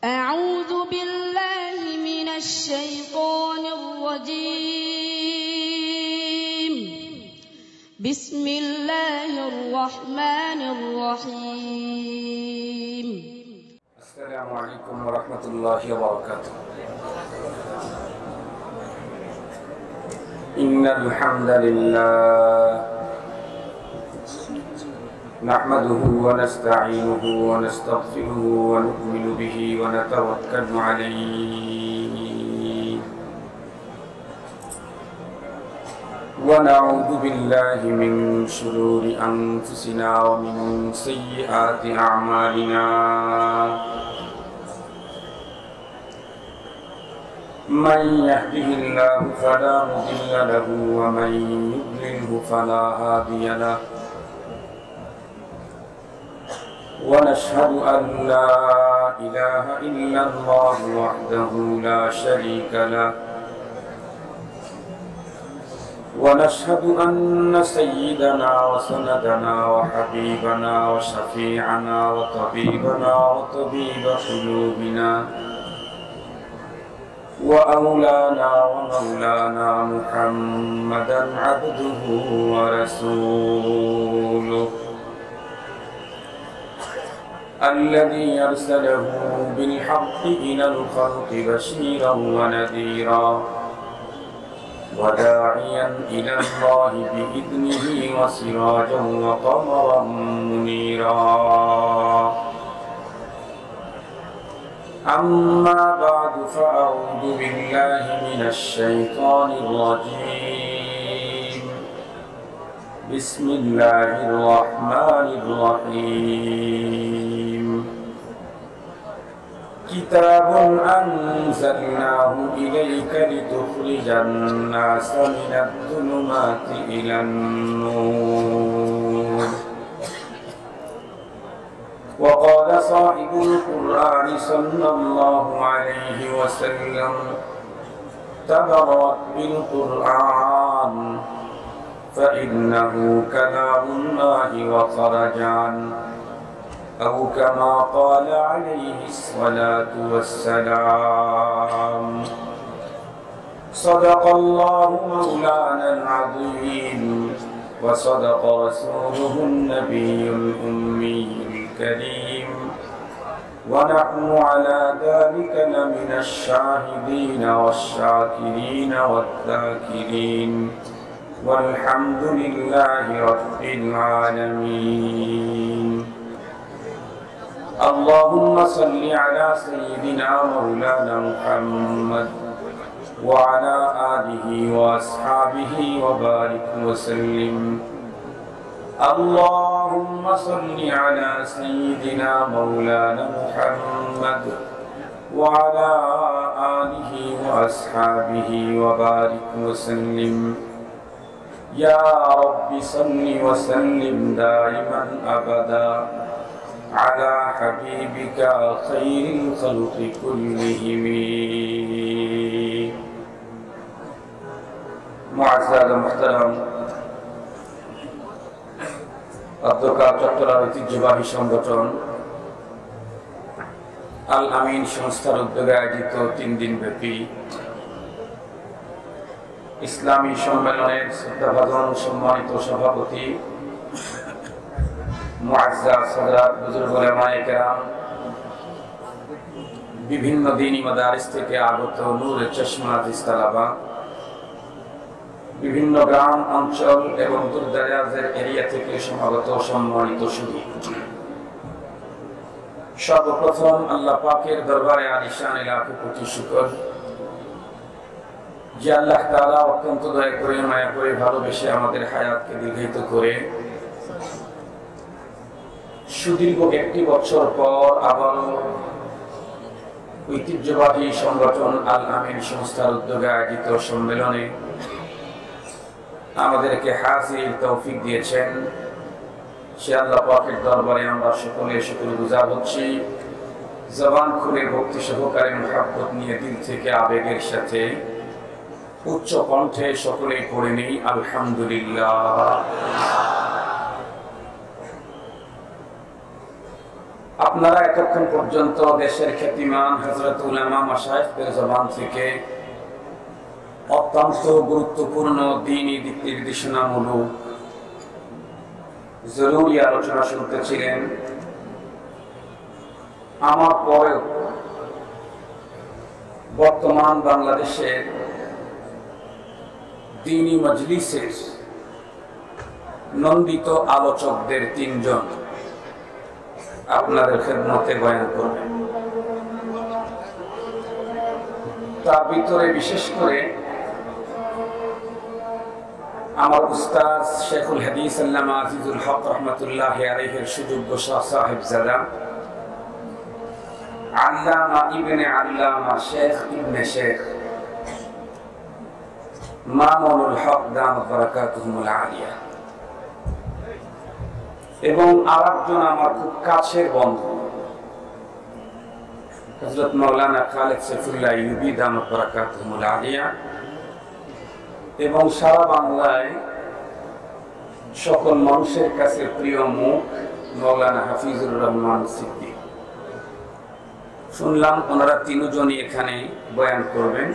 أعوذ بالله من الشيطان الرجيم. بسم الله الرحمن الرحيم. السلام عليكم ورحمة الله وبركاته. إن الحمد لله نحمده ونستعينه ونستغفره ونؤمن به ونتوكل عليه ونعوذ بالله من شرور أنفسنا ومن سيئات أعمالنا من يهده الله فلا مضل له ومن يضلله فلا هادي له ونشهد أن لا إله إلا الله وحده لا شريك له ونشهد أن سيدنا وسندنا وحبيبنا وشفيعنا وطبيبنا وطبيب قلوبنا وأولانا ومولانا محمدا عبده ورسوله الذي أرسله بالحق إلى الخلق بشيرا ونذيرا وداعيا إلى الله بإذنه وسراجا وقمرا منيرا. أما بعد فأعوذ بالله من الشيطان الرجيم. بسم الله الرحمن الرحيم. كتاب أنزلناه إليك لتخرج الناس من الظلمات إلى النور. وقال صاحب القرآن صلى الله عليه وسلم تبرأ بالقرآن فإنه كلام الله وخرج عنه أو كما قال عليه الصلاة والسلام. صدق الله مولانا العظيم وصدق رسوله النبي الأمي الكريم ونحن على ذلك لمن الشاهدين والشاكرين والذاكرين والحمد لله رب العالمين. اللهم صل على سيدنا مولانا محمد وعلى آله وأصحابه وبارك وسلم. اللهم صل على سيدنا مولانا محمد وعلى آله وأصحابه وبارك وسلم. يا رب صل وسلم دائما أبدا على حبيبك خير الخلق كلهم. معزز محترم অধ্যক্ষ চট্টগ্রাম ঐতিহ্যবাহী সংগঠন আল আমিন সংস্থার উদ্যোগে আয়োজিত 3 দিন ব্যাপী ইসলামী সম্মেলনের শ্রদ্ধাভাজন সম্মানিত সভাপতি মুআজ্জাজ হযরত বুজুর্গ উলামায়ে কেরাম, বিভিন্ন দ্বীনি মাদারিস থেকে আগত নূরে চশমা দিস্তালাবা, বিভিন্ন গ্রাম অঞ্চল এবং দূরদরাজের এরিয়া থেকে সমাগত সম্মানিত সুধী, সর্বপ্রথম আল্লাহ পাকের দরবারে আলিশান লাখো কোটি শুকর যে আল্লাহ তাআলা অত্যন্ত দয়া করে মায়া করে ভালোবেসে আমাদের হায়াতকে দীর্ঘায়িত করে সুদীর্ঘ 1 বছর পর আবারও ঐতিহ্যবাহী সংগঠন আল আমিন সংস্থার উদ্যোগে আয়োজিত সম্মেলনে আমাদেরকে হাজির তৌফিক দিয়েছেন। সে আল্লাহ পাকের দরবারে আমরা সকলে শুকরগুজার হচ্ছি। জবান খুলে ভক্তি সহকারে মুহাব্বত নিয়ে দিল থেকে আবেগের সাথে উচ্চ কণ্ঠে সকলেই পড়ে নেই আলহামদুলিল্লাহ। আপনারা এতক্ষণ পর্যন্ত দেশের খ্যাতিমান হযরত উলামা মাশায়েখদের জবান থেকে অত্যন্ত গুরুত্বপূর্ণ দ্বীনি দিক নির্দেশনামূলক জরুরি আলোচনা শুনতেছিলেন। আমার পরেও বর্তমান বাংলাদেশের দ্বীনি মজলিসের নন্দিত আলোচকদের 3 জন আপনাদের খেদমতে বয়ান করবেন। তার ভিতরে বিশেষ করে আমার উস্তাদ শেখুল হাদিস আল্লামা আজিজুল হক রহমতুল্লাহি আলাইহির সুযোগ্য সাহেবজাদা আল্লামা ইবনে আল্লামা শেখ ইবনে শেখ মামুনুল হক দামাত বারাকাতুহুল আলিয়া এবং আরেকজন আমার খুব কাছের বন্ধু হযরত মাওলানা খালেদ সাইফুল্লাহ ইউবি দামাত বারাকাতুহুল আলিয়া এবং সারা বাংলায় সকল মানুষের কাছে প্রিয় মুখ মাওলানা হাফিজুর রহমান সিদ্দিক। শুনলাম ওনারা 3 জনই এখানে বয়ান করবেন।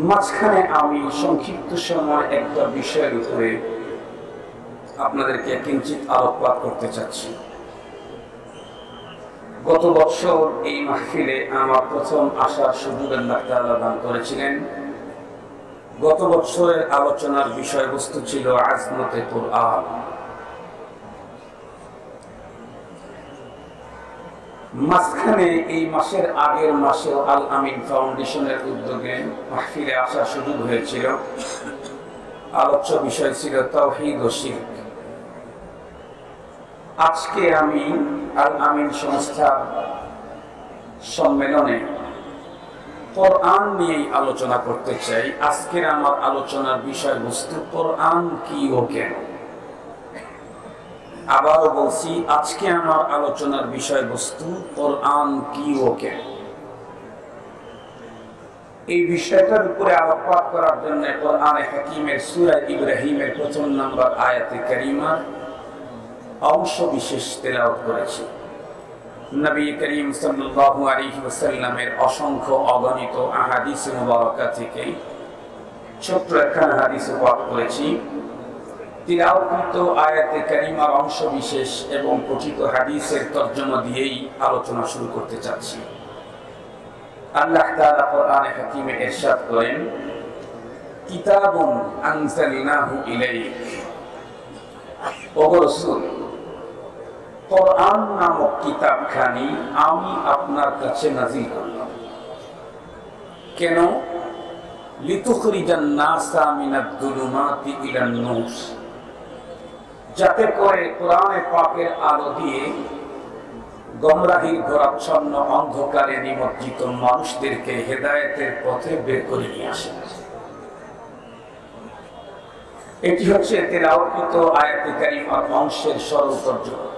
মাঝখানে আমি সংক্ষিপ্ত সময় একটা বিষয়ের উপরে আপনাদেরকে কিঞ্চিত আলোকপাত করতে চাচ্ছি। গত বছর এই মাহফিলে আমার প্রথম আসার সুযোগ আল্লাহ তাআলা দান করেছিলেন। গত বছরের আলোচনার বিষয়বস্তু ছিল আজমতে কুরআন। মাঝখানে এই মাসের আগের মাসে আল আমিন ফাউন্ডেশনের উদ্যোগে মাহফিলে আসার সুযোগ হয়েছিল। আলোচ্য বিষয় ছিল তাওহীদ ও শিরক। আজকে আমি আল আমিন সংস্থার সম্মেলনে কোরআন নিয়ে আলোচনা করতে চাই। আজকের আমার আলোচনার বিষয়বস্তু কোরআন কি ও কেন। আবারও বলছি, আজকে আমার আলোচনার বিষয়বস্তু কোরআন কি ও কেন। এই বিষয়টার উপরে আলোকপাত করার জন্য কোরআনে হাকিমের সূরা ইব্রাহিমের 1 নম্বর আয়াতে কারিমার অংশ বিশেষ তেলাওয়াত করেছি। নবী করিম সাল্লাল্লাহু আলাইহি ওয়াসাল্লামের অসংখ্য অগণিত আহাদিস মুবারাকা থেকে ছোট্ট একখানা হাদিস পাঠ করেছি। তিলাওয়াতকৃত আয়াতে কারিমার অংশ বিশেষ এবং কথিত হাদিসের তরজমা দিয়েই আলোচনা শুরু করতে চাচ্ছি। আল্লাহ তাআলা কোরআনে হাকিমে ইরশাদ করেন, কিতাবুন আনজালনাহু ইলাইক, ও রাসূল কোরআন নামক কিতাবখানি আমি আপনার কাছে নাযিল করলাম। কেন? লিতুখরিজান নাসা মিনাদ দুলুমাতি ইলান নূর, যাতে করে কোরআনে পাকের আলো দিয়ে গোমরাহির ঘোরাচ্ছন্ন অন্ধকারে নিমজ্জিত মানুষদেরকে হেদায়েতের পথে বের করে নিয়ে আসে। এটি হচ্ছে তেলাওয়াতকৃত আয়াতে কারিমার অংশের সরল তর্জমা।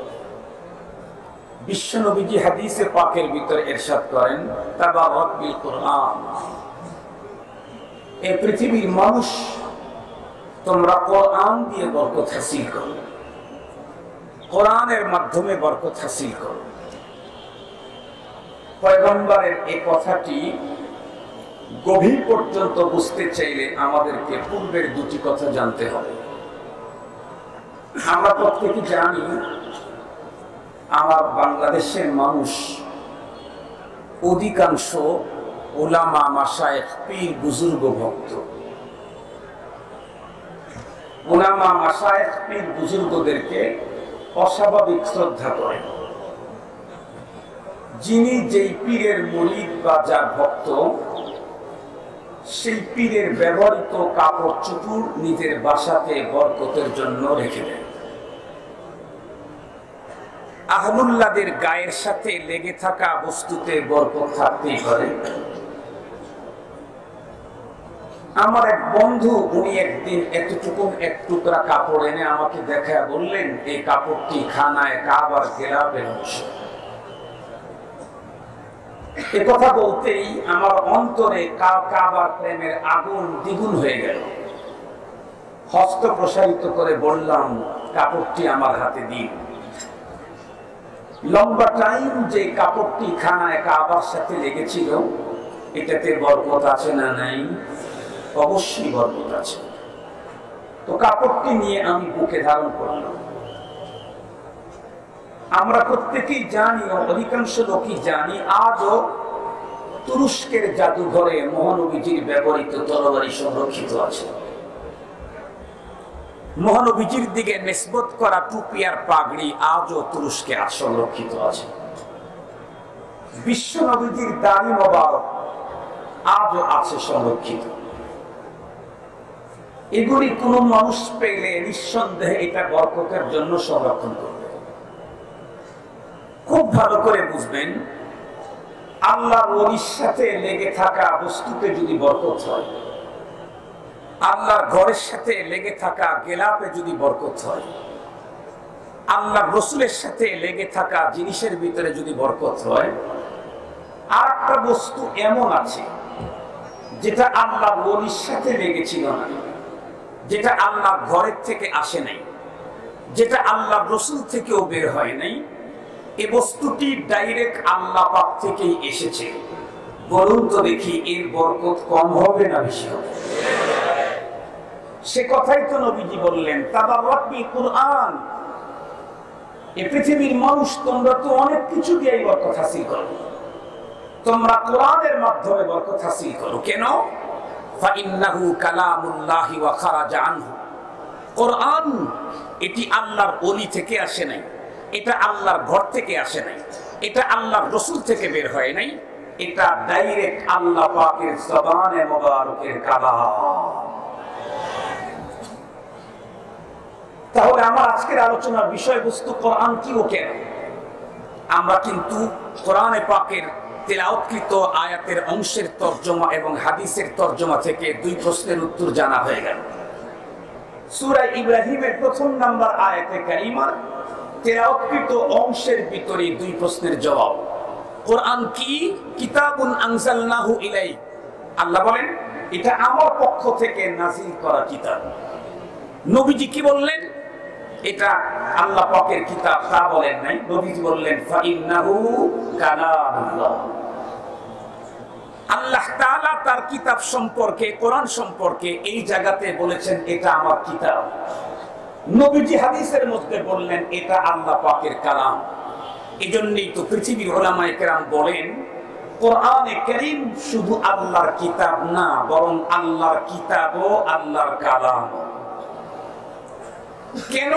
বিশ্বনবীজি হাদিসে পাকের ভিতরে ইরশাদ করেন, তাবারাক বিল কুরআন, এই পৃথিবীর মানুষ তোমরা কোরআন দিয়ে বরকত হাসিল করো, কোরআনের মাধ্যমে বরকত হাসিল করো। পয়গম্বরের এই কথাটি গভীর পর্যন্ত বুঝতে চাইলে আমাদেরকে পূর্বের 2টি কথা জানতে হবে। আমরা প্রত্যেকে জানি আমার বাংলাদেশের মানুষ অধিকাংশ উলামা মাশায়েখ পীর বুজুর্গ ভক্ত। উলামা মাশায়েখ পীর বুজুর্গদেরকে অস্বাভাবিক শ্রদ্ধা করেন। যিনি যেই পীরের মুরিদ বা যার ভক্ত, সেই পীরের ব্যবহৃত কাপড় চোপড় নিজের বাসাতে বরকতের জন্য রেখে দেন। আহলুল্লাহদের গায়ের সাথে লেগে থাকা বস্তুতে বরকত থাকতেই পারে। আমার এক বন্ধু, উনি একদিন এক টুকরা কাপড় এনে আমাকে দেখায় বললেন, এই কাপড়টি খানায় কাবার গেলাপের অংশ। এ কথা বলতেই আমার অন্তরে কাবার প্রেমের আগুন দ্বিগুণ হয়ে গেল। হস্ত প্রসারিত করে বললাম, কাপড়টি আমার হাতে দিন। লম্বা টাইম যে কাপড়টি খানায় কাবার সাথে লেগেছিল, এটাতে বরকত আছে না নাই? অবশ্যই বরকত আছে। তো কাপড়টি নিয়ে আমি বুকে ধারণ করলাম। আমরা প্রত্যেকেই জানি, অধিকাংশ লোকই জানি, আজও তুরস্কের জাদুঘরে মহানবীজির ব্যবহৃত তরবারি সংরক্ষিত আছে। মহানবীজির দিকে নিসবত করা টুপি আর পাগড়ি আজও তুরস্কে সংরক্ষিত আছে। বিশ্ব নবীজির দাড়ি মোবারক আজও আছে সংরক্ষিত। এগুলি কোন মানুষ পেলে নিঃসন্দেহে এটা বরকতের জন্য সংরক্ষণ করবে। খুব ভালো করে বুঝবেন, আল্লাহর ওলির সাথে লেগে থাকা বস্তুতে যদি বরকত হয়, আল্লাহর ঘরের সাথে লেগে থাকা গেলাপে যদি বরকত হয়, আল্লাহর রসুলের সাথে লেগে থাকা জিনিসের ভিতরে যদি বরকত হয়, আর একটা বস্তু এমন আছে যেটা আল্লাহর ওলির সাথে লেগেছিল না, যেটা আল্লাহর ঘরের থেকে আসে নাই, যেটা আল্লাহর রসুল থেকেও বের হয় নাই, এই বস্তুটি ডাইরেক্ট আল্লাহ পাক থেকেই এসেছে। বলুন তো দেখি, এর বরকত কম হবে না বেশি হবে? সে কথাই তো নবীজি বললেন, তাবাররাক বিল কুরআন। এই পৃথিবীর মানুষ, তোমরা তো অনেক কিছু দিয়ে বরকত হাসিল করো, তোমরা কোরআনের মাধ্যমে বরকত হাসিল করো। কেন? ফাইন্নাহু কালামুল্লাহি ওয়া খারাজা আনহু। কোরআন এটি আল্লাহর ওলি থেকে আসে নাই, এটা আল্লাহর ঘর থেকে আসে নাই, এটা আল্লাহর রসুল থেকে বের হয় নাই, এটা ডাইরেক্ট আল্লাহ পাকের জবানে মোবারকের কালাম। তাহলে আমার আজকের আলোচনার বিষয়বস্তু কোরআন কি ও কেন। আমরা কিন্তু কোরআনে পাকের তেলাওয়াতকৃত আয়াতের অংশের তরজমা এবং হাদিসের তরজমা থেকে দুই প্রশ্নের উত্তর জানা হয়ে গেল। সূরা ইব্রাহিমের প্রথম নাম্বার আয়াতে কারিমার তেলাওয়াতকৃত অংশের ভিতরে দুই প্রশ্নের জবাব। কোরআন কি? কিতাবুন আনজালনাহু ইলাইক। আল্লাহ বলেন, এটা আমার পক্ষ থেকে নাজিল করা কিতাব। নবীজি কি বললেন? এটা আল্লাহ পাকের কিতাব, তা বলেন নাই। নবীজি বললেন ফাইন্নাহু কালামুল্লাহ। আল্লাহ তাআলা তার কিতাব সম্পর্কে, কোরআন সম্পর্কে এই জায়গাতে বলেছেন এটা আমার কিতাব। নবীজি হাদিসের মধ্যে বললেন এটা আল্লাহ পাকের কালাম। এজন্যই তো পৃথিবীর উলামায়ে কেরাম বলেন, কোরআনে কারীম শুধু আল্লাহর কিতাব না, বরং আল্লাহর কিতাবও আল্লাহর কালাম। কেন?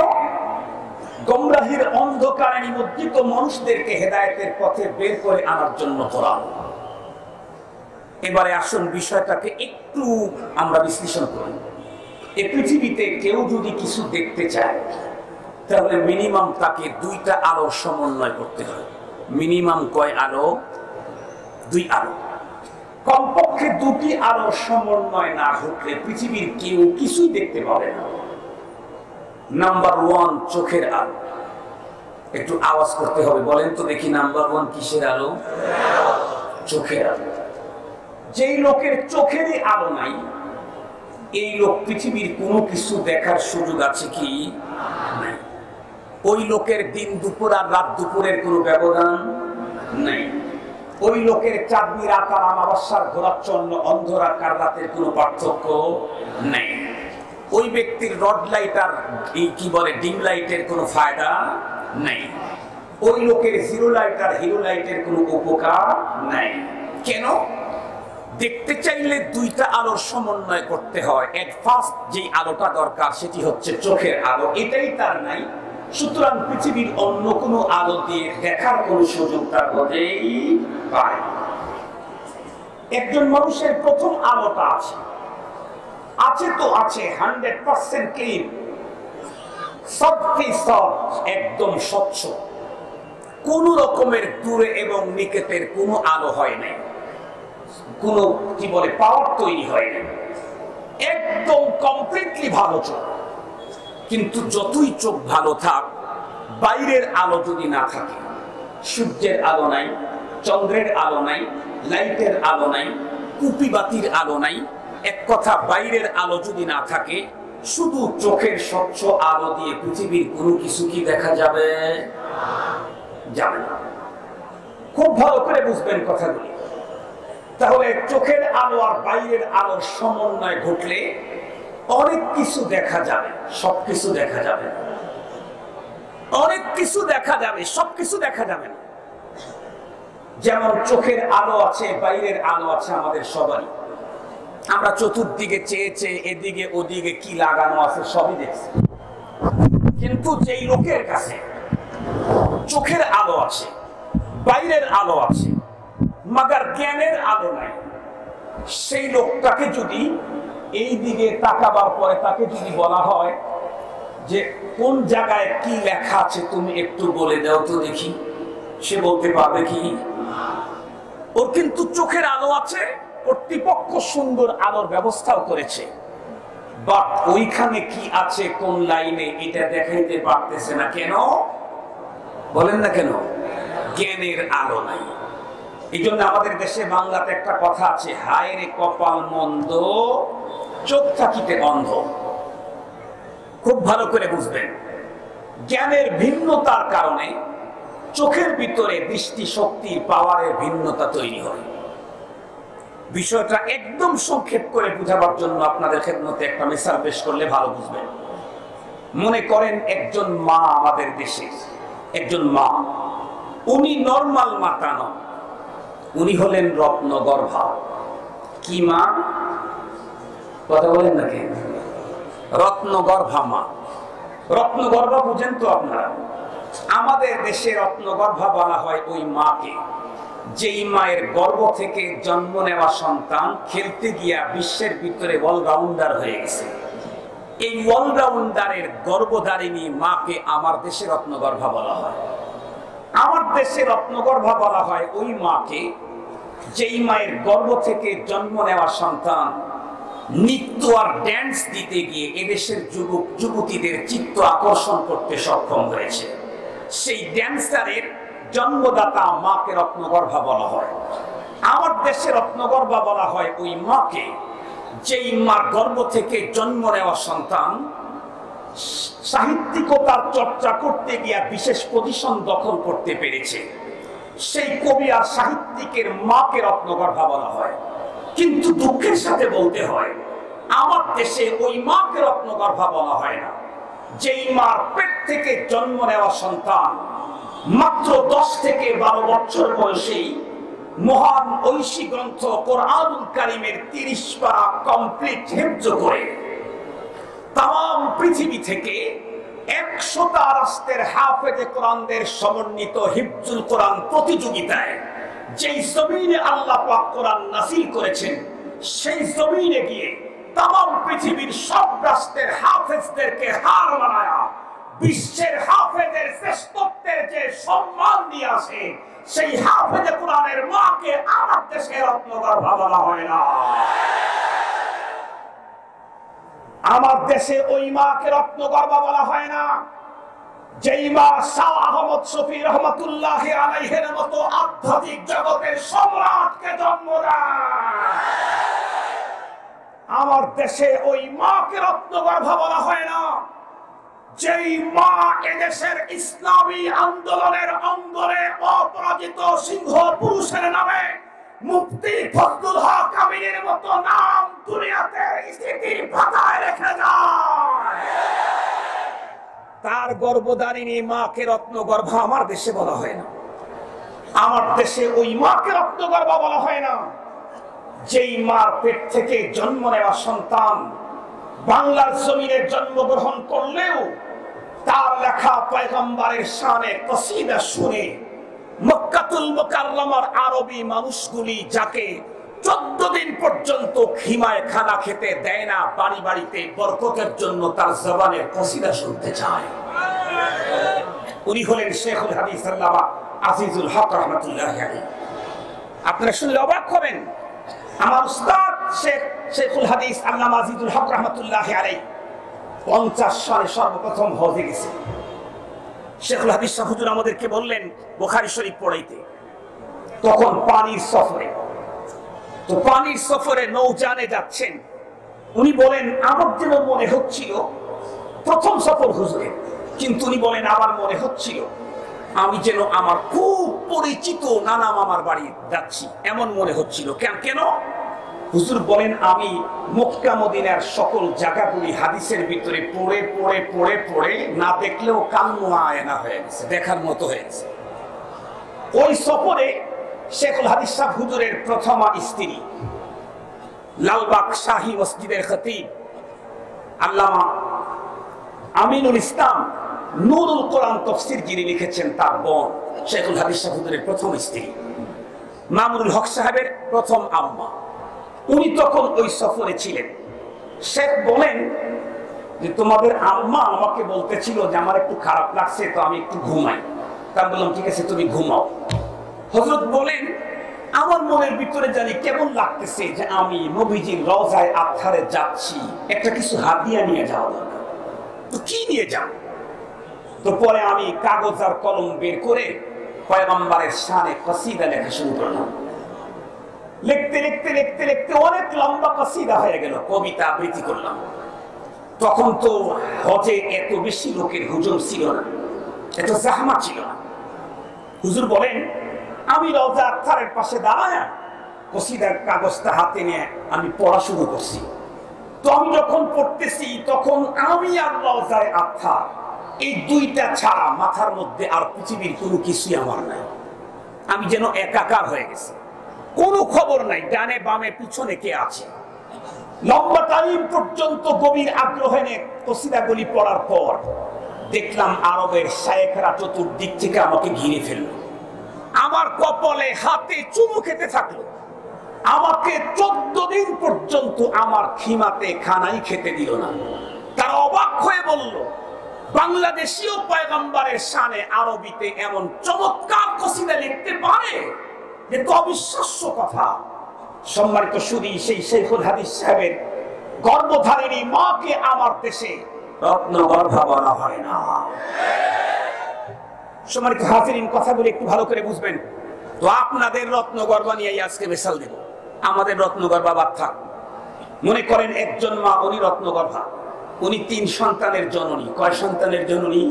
গোমরাহির অন্ধকারে নিমজ্জিত মানুষদেরকে হেদায়েতের পথে বের করে আনার জন্য কোরআন। এবারে আসুন বিষয়টাকে একটু আমরা বিশ্লেষণ করি। এই পৃথিবীতে কেউ যদি কিছু দেখতে চায়, তাহলে মিনিমাম তাকে দুইটা আলোর সমন্বয় করতে হয়। মিনিমাম কয় আলো? দুই আলো। কমপক্ষে দুটি আলোর সমন্বয় না ঘটলে পৃথিবীর কেউ কিছুই দেখতে পাবে না। নাম্বার ওয়ান, চোখের আলো। একটু আওয়াজ করতে হবে, বলেন তো দেখি, নাম্বার ওয়ান কিসের আলো? চোখের আলো। যেই লোকের চোখেরই আলো নাই, এই লোক পৃথিবীর কোনো কিছু দেখার সুযোগ আছে কি? নাই। ওই লোকের দিন দুপুর আর রাত দুপুরের কোনো ব্যবধান নাই। ওই লোকের চাঁদনি রাত আর আমাবস্যার ঘোরাচ্ছন্ন অন্ধকার রাতের কোনো পার্থক্য নেই। ওই ব্যক্তির রড লাইট আর কি বলে ডিম লাইটের কোনো ফায়দা নেই। ওই লোকের জিরো লাইট আর হিরো লাইটের কোনো উপকার নাই। কেন? দেখতে চাইলে দুইটা আলোর সমন্বয় করতে হয়। এট ফার্স্ট যে আলোটা দরকার সেটি হচ্ছে চোখের আলো, এটাই তার নাই। সুতরাং পৃথিবীর অন্য কোনো আলো দিয়ে দেখার কোনো সুযোগ তার হতেই পারে। একজন মানুষের প্রথম আলোটা আছে, আছে তো আছে 100% ক্লিন, একদম স্বচ্ছ, কোন রকমের দূরে এবং নিকটের কোনো আলো হয় নাই, কোনো কি বলে পাওয়ার তৈরি হয় নাই, একদম কমপ্লিটলি ভালো চোখ। কিন্তু যতই চোখ ভালো থাক, বাইরের আলো যদি না থাকে, সূর্যের আলো নাই, চন্দ্রের আলো নাই, লাইটের আলো নাই, কুপি বাতির আলো নাই, এক কথা বাইরের আলো যদি না থাকে, শুধু চোখের স্বচ্ছ আলো দিয়ে পৃথিবীর কোনো কিছু কি দেখা যাবে? যাবে না। খুব ভালো করে বুঝবেন কথাগুলি। তাহলে চোখের আলো আর বাইরের আলোর সমন্বয় ঘটলে অনেক কিছু দেখা যাবে, সবকিছু দেখা যাবে না। অনেক কিছু দেখা যাবে, সবকিছু দেখা যাবে না। যেমন চোখের আলো আছে, বাইরের আলো আছে আমাদের সবারই। আমরা চতুর্দিকে চেয়ে চেয়ে এদিকে ওদিকে কি লাগানো আছে সবই দেখছি, কিন্তু যেই লোকের কাছে চোখের আলো আছে, বাইরের আলো আছে, মাগার জ্ঞানের আলো নাই, সেই লোকটাকে যদি এই দিকে তাকাবার পরে তাকে যদি বলা হয় যে কোন জায়গায় কি লেখা আছে তুমি একটু বলে দাও তো দেখি, সে বলতে পারবে কি? ওর কিন্তু চোখের আলো আছে, কর্তৃপক্ষ সুন্দর আলোর ব্যবস্থাও করেছে, বাট ওইখানে কি আছে কোন লাইনে এটা দেখাইতে পারতেছে না। কেন বলেন না কেন? জ্ঞানের আলো নাই। এই জন্য আমাদের দেশে বাংলাতে একটা কথা আছে, হায় রে কপাল মন্দ, চোখ থাকিতে অন্ধ। খুব ভালো করে বুঝবেন, জ্ঞানের ভিন্নতার কারণে চোখের ভিতরে দৃষ্টি শক্তির পাওয়ারের ভিন্নতা তৈরি হয়। বিষয়টা একদম সংক্ষেপ করে বুঝাবার জন্য আপনাদের খেদমতে একটা মিসাল পেশ করলে ভালো বুঝবেন। মনে করেন একজন মা, আমাদের দেশে একজন মা, উনি নরমাল মাতা নন, উনি হলেন রত্নগর্ভা। কি মা? কথা বলেন না কেন? রত্নগর্ভা মা। রত্নগর্ভা বুঝেন তো আপনারা? আমাদের দেশে রত্নগর্ভা বলা হয় ওই মাকে যেই মায়ের গর্ভ থেকে জন্ম নেওয়া সন্তান খেলতে গিয়া বিশ্বের ভিতরে অলরাউন্ডার হয়ে গেছে। এই অলরাউন্ডারের গর্ভধারিণী মাকে আমার দেশে রত্নগর্ভা বলা হয়। আমার দেশে রত্নগর্ভা বলা হয় ওই মাকে যেই মায়ের গর্ভ থেকে জন্ম নেওয়া সন্তান নৃত্য আর ড্যান্স দিতে গিয়ে এদেশের যুবক যুবতীদের চিত্ত আকর্ষণ করতে সক্ষম হয়েছে। সেই ড্যান্সারের জন্মদাতা মাকে রত্নগর্ভা বলা হয়। আমার দেশে রত্নগর্ভা বলা হয় ওই মাকে যেই মার গর্ভ থেকে জন্ম নেওয়া সন্তান সাহিত্যিকতার চর্চা করতে গিয়া বিশেষ পজিশন দখল করতে পেরেছে। সেই কবি আর সাহিত্যিকের মাকে রত্নগর্ভা বলা হয়। কিন্তু দুঃখের সাথে বলতে হয়, আমার দেশে ওই মাকে রত্নগর্ভা বলা হয় না যেই মার পেট থেকে জন্ম নেওয়া সন্তান মাত্র 10 থেকে 12 বছর বয়সেই মহান ঐশী গ্রন্থ কোরআনুল কারীমের 30 পারা কমপ্লিট হিফজ করে তাম পৃথিবী থেকে 100টা রাষ্ট্রের হাফেজে কোরআনদের সমন্বিত হিফজুল কোরআন প্রতিযোগিতায় যেই জমিনে আল্লাহ পাক কোরআন নাযিল করেছেন, সেই জমিনে গিয়ে তাম পৃথিবীর সব রাষ্ট্রের হাফেজদেরকে হার মানায়া বিশ্বের হাফেজের শ্রেষ্ঠত্বের যে সম্মান দিয়ে আসে, সেই হাফেজে কোরআনের মাকে আমার দেশে রত্নগর্ভা বলা হয় না। আমার দেশে ওই মাকে রত্নগর্ভা বলা হয় না যেই মা শাহ আহমদ শফি রহমাতুল্লাহি আলাইহির মতো আধ্যাত্মিক জগতের সম্রাটকে জন্ম দেয়। আমার দেশে ওই মাকে রত্নগর্ভা বলা হয় না যেই মা এদেশের ইসলামী আন্দোলনের অঙ্গনে অপরাজিত সিংহ পুরুষের নামে মুফতি ফজলুল হক আমিনের মতো নাম দুনিয়াতে স্মৃতির পাতায় রেখে যায়। তার গর্ভধারিণী মাকে রত্নগর্ভা আমার দেশে বলা হয় না। আমার দেশে ওই মাকে রত্নগর্ভা বলা হয় না যেই মার পেট থেকে জন্ম নেওয়া সন্তান বাংলার জমিনে জন্মগ্রহণ করলেও তার লেখা পয়গম্বরের শানে কসিদা শুনে মক্কাতুল মুকাররমার আরবি মানুষগুলি যাকে 14 দিন পর্যন্ত খিমায় খানা খেতে দেয় না, বাড়ি বাড়িতে বরকতের জন্য তার জবানের কসিদা শুনতে চায়। উনি হলেন শেখুল হাদিস আল্লামা আজিজুল হক রাহমাতুল্লাহি আলাইহি। আপনারা শুনলে অবাক হবেন, আমার উস্তাদ শেখুল হাদিস আল্লামা আজিজুল হক রাহমাতুল্লাহি আলাইহি 50 সালে সর্বপ্রথম হজে গেছে। শেখুল হাদিস হুজুর আমাদেরকে বললেন বুখারী শরীফ পড়াইতে, তখন পানির সফরে, তো পানির সফরে নৌযানে যাচ্ছেন। উনি বলেন আমার যেন মনে হচ্ছিল প্রথম সফর হুজুরের, কিন্তু উনি বলেন আমার মনে হচ্ছিল আমি যেন আমার খুব পরিচিত নানা মামার বাড়ি যাচ্ছি এমন মনে হচ্ছিল। কেন? হুজুর বলেন, আমি মক্কা মদিনার সকল জায়গাগুলি হাদিসের ভিতরে পড়ে পড়ে পড়ে পড়ে না দেখলেও কান্না আয়না হয়ে গেছে, দেখার মতো হয়ে গেছে। ওই সফরে শেখুল হাদিস সাহেব হুজুরের প্রথমা স্ত্রী লালবাগ শাহী মসজিদের খতিব আল্লামা আমিনুল ইসলাম নুরুল কোরআন তাফসীর যিনি লিখেছেন, তার বোন শেখুল হাদিস সাহেব হুজুরের প্রথম স্ত্রী মামুনুল হক সাহেবের প্রথম আম্মা, উনি তখন ওই সফরে ছিলেন। শেখ বলেন যে তোমাদের আম্মা আমাকে বলতেছিল যে আমার একটু খারাপ লাগছে, তো আমি একটু ঘুমাই। তার বললাম ঠিক আছে তুমি ঘুমাও। হযরত বলেন আমার মনের ভিতরে জানি কেমন লাগতেছে যে আমি নবীজির রওজায়ে আতহারে যাচ্ছি, একটা কিছু হাদিয়া নিয়ে যাওয়া দরকার। তো কি নিয়ে যাব? তো পরে আমি কাগজ আর কলম বের করে পয়গম্বরের শানে কসিদা লেখা শুরু করলাম। লিখতে লিখতে লিখতে লিখতে অনেক লম্বা কসিদা হয়ে গেল, কবিতা আবৃত্তি করলাম। তখন তো হজে এত বেশি লোকের হুজুম ছিল না, এত জাহমা ছিল না। হুজুর বলেন আমি রওজা আতহারের পাশে দাঁড়ায় কসিদার কাগজটা হাতে নিয়ে আমি পড়া শুরু করছি। তো আমি যখন পড়তেছি তখন আমি আর রওজায়ে আতহার এই দুইটা ছাড়া মাথার মধ্যে আর পৃথিবীর কোনো কিছুই আমার নাই। আমি যেন একাকার হয়ে গেছি, কোনো খবর নাই ডানে বামে পিছনে কে আছে। লম্বা টাইম পর্যন্ত গভীর আগ্রহে কসিদাগুলি পড়ার পর দেখলাম আরবের শায়েখরা চতুর্দিক থেকে আমাকে ঘিরে ফেললো, আমার কপালে হাতে চুমু খেতে থাকলো। আমাকে 14 দিন পর্যন্ত আমার খিমাতে খানাই খেতে দিল না। তারা অবাক হয়ে বলল, বাংলাদেশীয় পয়গম্বরের শানে আরবিতে এমন চমৎকার কসিদা লিখতে পারে, যে তো অবিশ্বাস্য কথা। সম্মানিত সুধী, সেই শেখুল হাদিস সাহেবের গর্ভধারিণী মাকে আমার দেশে রত্নগর্ভা বলা হয় না। সম্মানিত হাজিরিন, কথাগুলো একটু ভালো করে বুঝবেন। তো আপনাদের রত্নগর্ভা নিয়ে আজকে মিশাল দেব। আমাদের রত্নগর্ভা বাদ থাক। মনে করেন একজন মা, উনি রত্নগর্ভা, উনি 3 সন্তানের জননী। কয় সন্তানের জননী?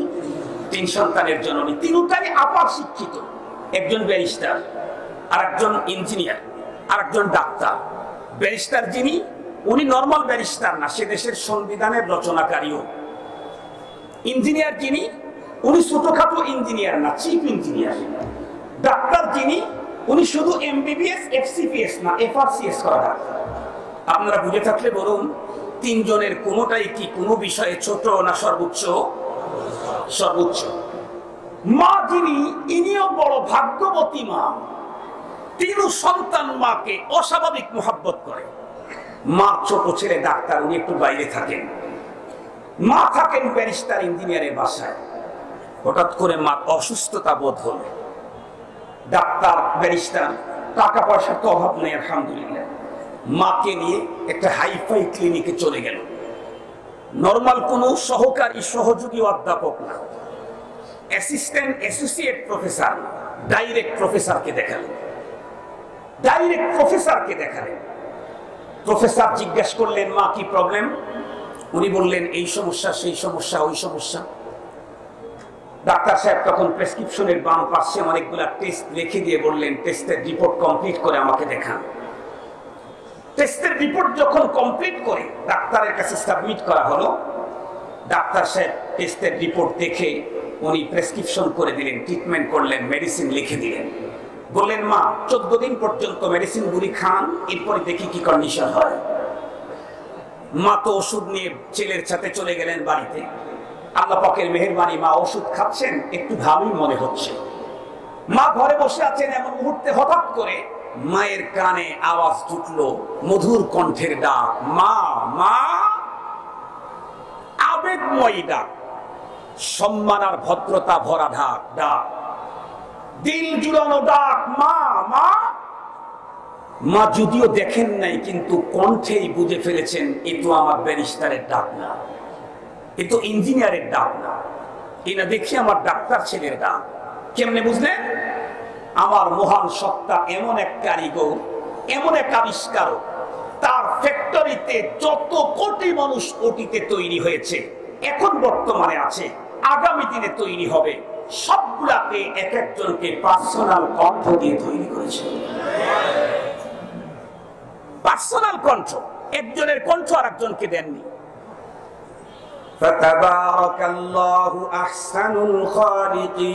3 সন্তানের জননী। তিনটাই আপার শিক্ষিত, একজন ব্যারিস্টার, আরেকজন ইঞ্জিনিয়ার, আরেকজন ডাক্তার। ব্যারিস্টার যিনি, উনি নরমাল ব্যারিস্টার না, সে দেশের সংবিধানের রচনাকারীও। ইঞ্জিনিয়ার যিনি, উনি ছোটখাটো ইঞ্জিনিয়ার না, চিফ ইঞ্জিনিয়ার। ডাক্তার যিনি, উনি শুধু এমবিবিএস এফসিপিএস না, এফআরসিএস করা ডাক্তার। আপনারা বুঝে থাকলে বলুন, 3 জনের কোনোটাই কি কোনো বিষয়ে ছোট না সর্বোচ্চ? সর্বোচ্চ। মা যিনি, ইনিও বড় ভাগ্যবতী মা। 3 সন্তান মাকে অস্বাভাবিক মোহাব্বত করে। মা ছোট ছেলে ডাক্তার, উনি একটু বাইরে থাকেন। মা থাকেন ব্যারিস্টার ইঞ্জিনিয়ারের বাসায়। হঠাৎ করে মা অসুস্থতা বোধ হল। ডাক্তার ব্যারিস্টার, টাকা পয়সার তো অভাব নেই আলহামদুলিল্লাহ। মাকে নিয়ে একটা হাইফাই ক্লিনিকে চলে গেল। নরমাল কোনো সহকারী সহযোগী অধ্যাপক না, অ্যাসিস্ট্যান্ট অ্যাসোসিয়েট প্রফেসর না, ডাইরেক্ট প্রফেসরকে দেখালেন। ডাইরেক্ট প্রফেসরকে দেখালেন। প্রফেসর জিজ্ঞাসা করলেন, মা কি প্রবলেম? উনি বললেন এই সমস্যা, সেই সমস্যা, ওই সমস্যা। ডাক্তার সাহেব তখন প্রেসক্রিপশনের বাম পাশে অনেকগুলা টেস্ট লিখে দিয়ে বললেন, টেস্টের রিপোর্ট কমপ্লিট করে আমাকে দেখান। টেস্টের রিপোর্ট যখন কমপ্লিট করে ডাক্তারের কাছে সাবমিট করা হলো, ডাক্তার সাহেব টেস্টের রিপোর্ট দেখে উনি প্রেসক্রিপশন করে দিলেন, ট্রিটমেন্ট করলেন, মেডিসিন লিখে দিলেন। বললেন, মা 14 দিন পর্যন্ত মেডিসিনগুলি খান, এরপরে দেখি কি কন্ডিশন হয়। মা তো ওষুধ নিয়ে ছেলের সাথে চলে গেলেন বাড়িতে। আল্লাহ পাকের মেহেরবানি, মা ওষুধ খাচ্ছেন, একটু ভালোই মনে হচ্ছে। মা ঘরে বসে আছেন, এমন মুহূর্তে হঠাৎ করে মায়ের কানে আওয়াজ ঢুকলো, মধুর কণ্ঠের ডাক, মা মা। আবেগময়ী ডাক, সম্মান আর ভদ্রতা ভরা ডাক, দিল জুড়ানো ডাক, মা মা। মা যদিও দেখেন নাই, কিন্তু কণ্ঠেই বুঝে ফেলেছেন, এ তো আমার ব্যারিস্টারের ডাক না, এ তো ইঞ্জিনিয়ারের ডাক না, এ না দেখি আমার ডাক্তার ছেলের ডাক। কেমনে বুঝলেন? আমার মহান সত্তা এমন এক কারিগর, এমন এক আবিষ্কারক, তার ফ্যাক্টরিতে যত কোটি মানুষ অতীতে তৈরি হয়েছে, এখন বর্তমানে আছে, আগামী দিনে তৈরি হবে, সবগুলাকে এক একজনকে পার্সোনাল কণ্ঠ দিয়ে তৈরি করেছে। পার্সোনাল কণ্ঠ, একজনের কণ্ঠ আর একজনকে দেননি। ফাতাবারাকাল্লাহু আহসানুল খালিকিন।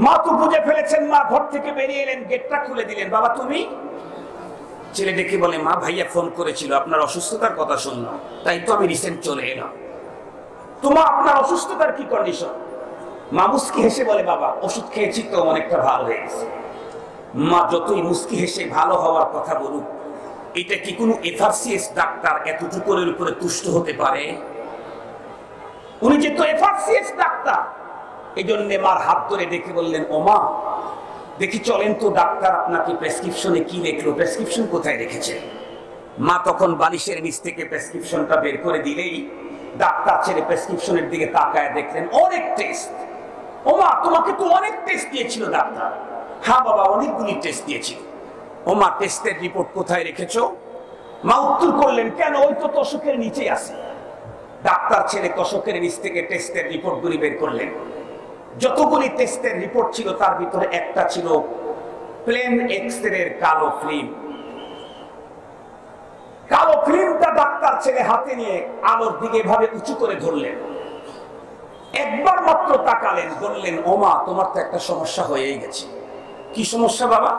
মা তো বুঝে ফেলেছেন, মা ঘর থেকে বেরিয়ে এলেন, গেটটা খুলে দিলেন। বাবা তুমি? ছেলে ডেকে বলে, মা ভাইয়া ফোন করেছিল, আপনার অসুস্থতার কথা শুনলাম, তাই তো আমি রিসেন্ট চলে এলাম। তোমার আপনার অসুস্থতার কি কন্ডিশন? মা মুস্কি হেসে বলে, বাবা ওষুধ খেয়েছি তো অনেকটা ভালো হয়ে গেছে। মা যতই মুস্কি হেসে ভালো হওয়ার কথা বলুক, এটা কি কোনো এফআরসিএস ডাক্তার এতটুকুর উপরে তুষ্ট হতে পারে? উনি যে তো এফআরসিএস ডাক্তার, এই জন্য মার হাত ধরে ডেকে বললেন, ও মা দেখি চলেন তো, ডাক্তার আপনাকে প্রেসক্রিপশনে কি লিখলো, প্রেসক্রিপশন কোথায় রেখেছে? মা তখন বালিশের নিচ থেকে প্রেসক্রিপশনটা বের করে দিলেই ডাক্তার ছেলে প্রেসক্রিপশনের দিকে তাকায় দেখলেন অনেক টেস্ট। ও মা তোমাকে তো অনেক টেস্ট দিয়েছিল ডাক্তার। হ্যাঁ বাবা অনেকগুলি টেস্ট দিয়েছিল। ও মা টেস্টের রিপোর্ট কোথায় রেখেছো? মা উত্তর করলেন, কেন ওই তো তোষকের নিচে আছে। ডাক্তার ছেলে তোষকের নিচ থেকে টেস্টের রিপোর্টগুলি বের করলেন। যতগুলি টেস্টের রিপোর্ট ছিল তার ভিতরে একটা ছিল প্লেন এক্স-রের কালো ফিল্ম। কালো ফিল্মটা ডাক্তার ছেলে হাতে নিয়ে আলোর দিকে এভাবে উঁচু করে ধরলেন, একবার মাত্র তাকালেন, বললেন, ও মা তোমার তো একটা সমস্যা হয়েই গেছে। কি সমস্যা বাবা?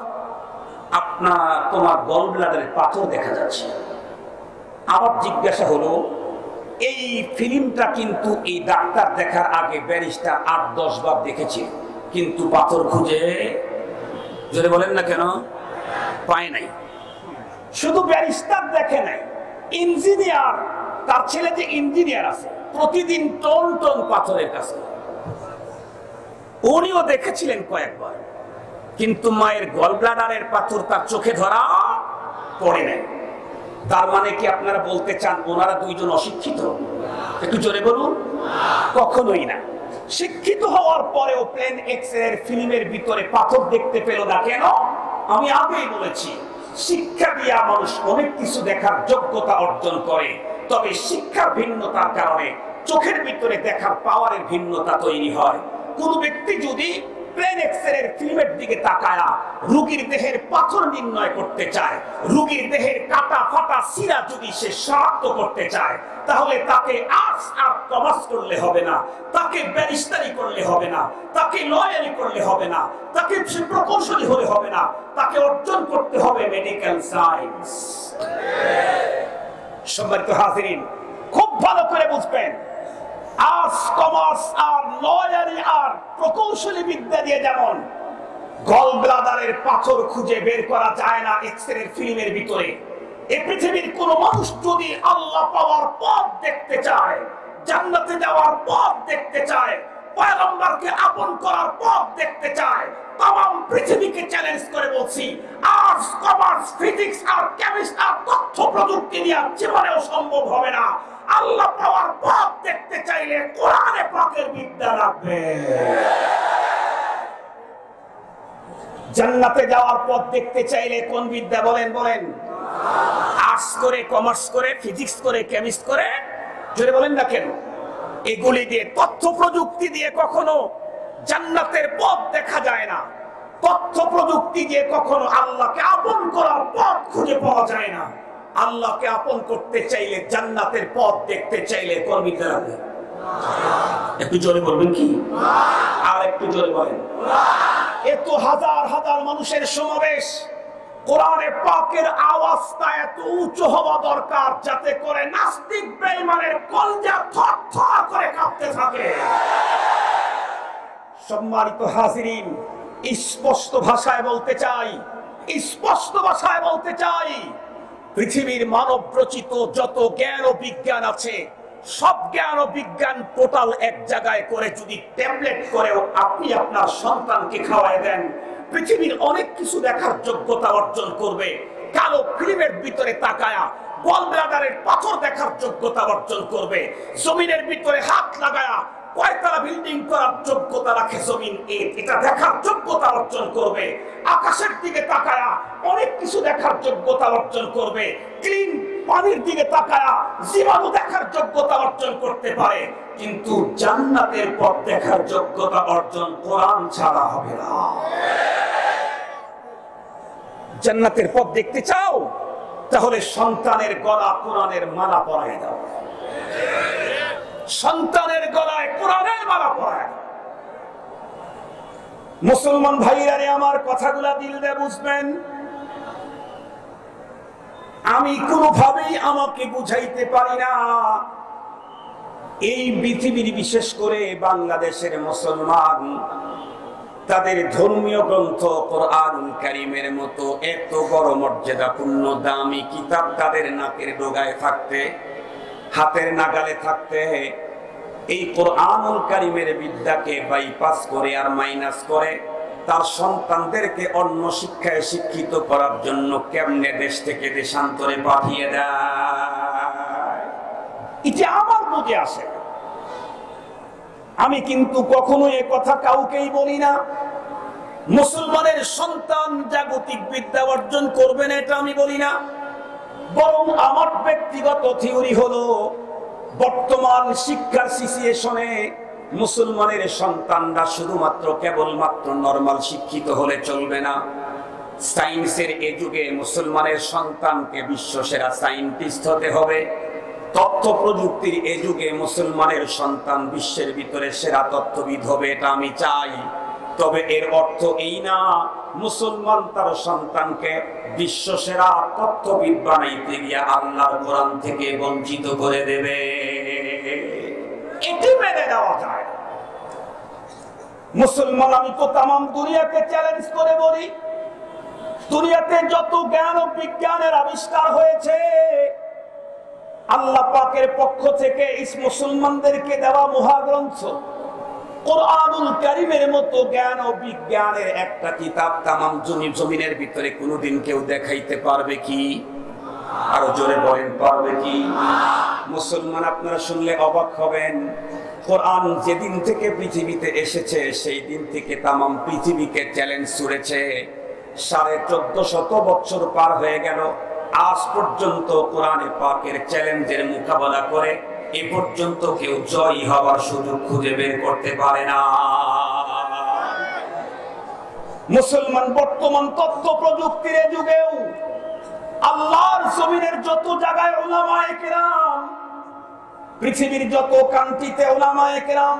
তোমার গল ব্লাডারে পাথর দেখা যাচ্ছে। আবার জিজ্ঞাসা হলো, এই ফিল্মটা কিন্তু এই ডাক্তার দেখার আগে ব্যারিস্টার 8-10 বার দেখেছে, কিন্তু পাথর খুঁজে, জোরে বলেন না কেন, পায় নাই। শুধু ব্যারিস্টার দেখে নাই, ইঞ্জিনিয়ার, তার ছেলে যে ইঞ্জিনিয়ার আছে, প্রতিদিন টন টন পাথরের কাছে উনিও দেখেছিলেন কয়েকবার, কিন্তু মায়ের গল ব্লাডারের পাথর তার চোখে ধরা পড়ে নাই। তার মানে কি আপনারা বলতে চান ওনারা দুইজন অশিক্ষিত? একটু জোরে বলুন। কখনোই না। শিক্ষিত হওয়ার পরেও প্লেন এক্স-রে ফিল্মের ভিতরে পাথর দেখতে পেল না কেন? আমি আগেই বলেছি, শিক্ষা দিয়া মানুষ অনেক কিছু দেখার যোগ্যতা অর্জন করে, তবে শিক্ষার ভিন্নতার কারণে চোখের ভিতরে দেখার পাওয়ারের ভিন্নতা তৈরি হয়। কোন ব্যক্তি যদি প্লেন এক্স-রে ফিল্মের দিকে তাকায়া রোগীর দেহের পাথর নির্ণয় করতে চায়, রোগীর দেহের কাটা ফাটা শিরা যদি সে শনাক্ত করতে চায়, তাহলে তাকে আর্টস আর কমার্স করলে হবে না, তাকে ব্যারিস্টারি করলে হবে না, তাকে লয়ারি করলে হবে না, তাকে প্রকৌশলী হলে হবে না, তাকে অর্জন করতে হবে মেডিকেল সায়েন্স। সম্মানিত হাজিরিন, খুব ভালো করে বুঝবেন, আর্টস কমার্স আর লয়ারি আর প্রকৌশলী বিদ্যা দিয়ে যেমন গল ব্লাডারের পাথর খুঁজে বের করা যায় না এক্স-রে ফিল্মের ভিতরে, এই পৃথিবীর কোন মানুষ যদি আল্লাহ পাওয়ার পথ দেখতে চায়, জান্নাতে যাওয়ার পথ দেখতে চায়, পয়গম্বরকে আপন করার পথ দেখতে চায়, তাম পৃথিবীকে চ্যালেঞ্জ করে বলছি, আর্টস কমার্স ফিজিক্স আর কেমিস্ট্রি আর তথ্য প্রযুক্তি নিয়ে জীবনেও সম্ভব হবে না। আল্লাহ পাওয়ার পথ দেখতে চাইলে কোরআনে পাকের বিদ্যা লাগবে। জান্নাতে যাওয়ার পথ দেখতে চাইলে কোন বিদ্যা বলেন? বলেন। আর্টস করে, কমার্স করে, ফিজিক্স করে, কেমিস্ট করে, জোরে বলেন না কেন? এগুলি দিয়ে, তথ্য প্রযুক্তি দিয়ে কখনো জান্নাতের পথ দেখা যায় না। তথ্য প্রযুক্তি দিয়ে কখনো আল্লাহকে আপন করার পথ খুঁজে পাওয়া যায় না। আল্লাহকে আপন করতে চাইলে, জান্নাতের পথ দেখতে চাইলে কোন বিদ্যা লাগবে? একটু জোরে বলবেন কি? আর একটু জোরে বলেন। এত হাজার হাজার মানুষের সমাবেশ, কোরআনে পাকের আওয়াজটা এত উঁচু হওয়া দরকার যাতে করে নাস্তিক বেঈমানের কলজা থরথর করে কাঁপতে থাকে। সম্মানিত হাজিরিন, স্পষ্ট ভাষায় বলতে চাই, স্পষ্ট ভাষায় বলতে চাই, পৃথিবীর মানব রচিত যত জ্ঞান ও বিজ্ঞান আছে, সব জ্ঞান ও বিজ্ঞান টোটাল এক জায়গায় করে যদি ট্যাবলেট করেও আপনি আপনার সন্তানকে খাওয়ায় দেন, পৃথিবীর অনেক কিছু দেখার যোগ্যতা অর্জন করবে। কালো ফিল্মের ভিতরে তাকায়া গল ব্লাডারের পাথর দেখার যোগ্যতা অর্জন করবে। জমিনের ভিতরে হাত লাগায়া কয়তলা বিল্ডিং করার যোগ্যতা রাখে জমিন, এটা দেখার যোগ্যতা অর্জন করবে। আকাশের দিকে তাকায়া অনেক কিছু দেখার যোগ্যতা অর্জন করবে। ক্লিন পানির দিকে তাকায়া জীবাণু দেখার যোগ্যতা অর্জন করতে পারে, কিন্তু জান্নাতের পথ দেখার যোগ্যতা অর্জন কোরআন ছাড়া হবে না। জান্নাতের পথ দেখতে চাও? তাহলে সন্তানের গলা কোরআনের মালা পরায় দাও। সন্তানের গলায় কোরআনের মালা পরায় দাও। মুসলমান ভাইরা রে, আমার কথাগুলা দিল দিয়ে বুঝবেন। আমি কোনোভাবেই আমাকে বুঝাইতে পারি না এই পৃথিবীর, বিশেষ করে বাংলাদেশের মুসলমান, তাদের ধর্মীয় গ্রন্থ কোরআনুল কারীমের মতো এত বড় মর্যাদাপূর্ণ দামি কিতাব তাদের নাকের ডগায় থাকতে, হাতের নাগালে থাকতে, এই কোরআনুল কারীমের বিদ্যাকে বাইপাস করে আর মাইনাস করে তার সন্তানদেরকে অন্য শিক্ষায় শিক্ষিত করার জন্য কেমনে দেশ থেকে দেশান্তরে পাঠিয়ে দেয়, এটা আমার বুঝে আসে। আমি কিন্তু কখনো এ কথা কাউকেই বলি না মুসলমানের সন্তান জাগতিক বিদ্যা অর্জন করবেন, এটা আমি বলি না। বরং আমার ব্যক্তিগত থিওরি হলো, বর্তমান শিক্ষার সিচুয়েশনে মুসলমানের সন্তানরা শুধুমাত্র কেবলমাত্র নরমাল শিক্ষিত হলে চলবে না। সায়েন্সের এ যুগে মুসলমানের সন্তানকে বিশ্বসেরা সায়েন্টিস্ট হতে হবে। তথ্য প্রযুক্তির এ যুগে মুসলমানের সন্তান বিশ্বের ভিতরে সেরা তথ্যবিদ হবে, এটা আমি চাই। তবে এর অর্থ এই না মুসলমান তার সন্তানকে বিশ্বসেরা তথ্যবিদ বানাইতে গিয়ে আল্লাহর কোরআন থেকে বঞ্চিত করে দেবে, এটি মেনে নেওয়া যায়। মুসলমান, আমি তো তামাম দুনিয়াকে চ্যালেঞ্জ করে বলি, দুনিয়াতে যত জ্ঞান ও বিজ্ঞানের আবিষ্কার হয়েছে আল্লাহ পাকের পক্ষ থেকে এই মুসলমানদেরকে দেওয়া মহাগ্রন্থ কোরআনুল কারীমের মতো জ্ঞান ও বিজ্ঞানের একটা কিতাব তামাম জমিনের ভিতরে কোনোদিন কেউ দেখাইতে পারবে কি? আরো জোরে বলেন, পারবে কি? মুসলমান, আপনারা শুনলে অবাক হবেন, কোরআন যেদিন থেকে পৃথিবীতে এসেছে সেই দিন থেকে তামাম পৃথিবীকে চ্যালেঞ্জ ছুড়েছে। 1450 বছর পার হয়ে গেল, আজ পর্যন্ত কোরআনে পাকের চ্যালেঞ্জের মোকাবেলা করে এ পর্যন্ত কেউ জয়ী হওয়ার সুযোগ খুঁজে বের করতে পারে না। মুসলমান, বর্তমান তথ্য প্রযুক্তির যুগেও আল্লাহর জমিনের যত জায়গায় উলামায়ে কেরাম, পৃথিবীর যত কান্ট্রিতে উলামায়ে কেরাম,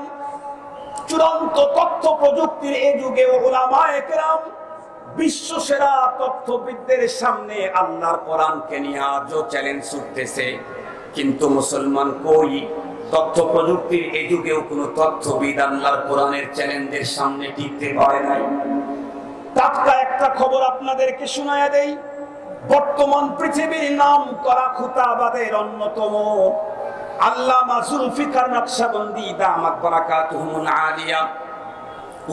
চূড়ান্ত তথ্য প্রযুক্তির এই যুগেও উলামায়ে কেরাম বিশ্বসেরা তথ্যবিদদের সামনে আল্লাহর কোরআনকে নিয়ে আজও চ্যালেঞ্জ ছুটতেছে। কিন্তু মুসলমান কই? তথ্য প্রযুক্তির এই যুগেও কোন তথ্যবিদ আল্লাহর কোরআনের চ্যালেঞ্জের সামনে টিকতে পারে নাই। টাটকা একটা খবর আপনাদেরকে শোনায়া দেই। বর্তমান পৃথিবীর নাম করা খুতাবাদের অন্যতম আল্লামা জুলফিকার নকশবন্দি দামাত বারাকাতুহুল আলিয়া,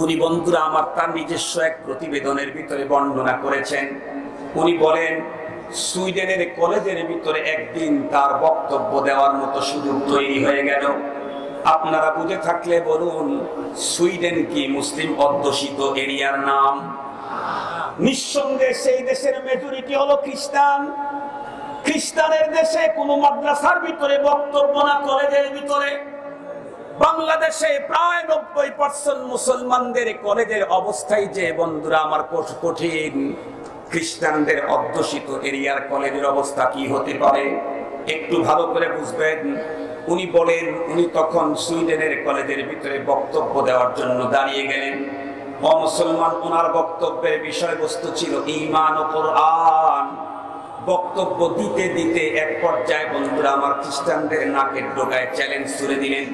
উনি বন্ধুরা আমার তার নিজস্ব এক প্রতিবেদনের ভিতরে বর্ণনা করেছেন। উনি বলেন, সুইডেনের কলেজের ভিতরে একদিন তার বক্তব্য দেওয়ার মতো সুযোগ তৈরি হয়ে গেল। আপনারা বুঝে থাকলে বলুন, সুইডেন কি মুসলিম অধ্যুষিত এরিয়ার নাম? নিঃসন্দেহে সেই দেশের মেজরিটি হলো খ্রিস্টান। খ্রিস্টানের দেশে কোনো মাদ্রাসার ভিতরে বক্তব্য না, কলেজের ভিতরে। বাংলাদেশে প্রায় 90% মুসলমানদের কলেজের অবস্থায় যে বন্ধুরা আমার কঠিন, খ্রিস্টানদের অধ্যুষিত এরিয়ার কলেজের অবস্থা কি হতে পারে একটু ভালো করে বুঝবেন। উনি বলেন, উনি তখন সুইডেনের কলেজের ভিতরে বক্তব্য দেওয়ার জন্য দাঁড়িয়ে গেলেন। মুসলমান, ওনার বক্তব্যের বিষয়বস্তু ছিল ঈমান ও কোরআন। বক্তব্য দিতে দিতে এক পর্যায়ে বন্ধুরা আমার খ্রিস্টানদের নাকের ডগায় চ্যালেঞ্জ ছুড়ে দিলেন।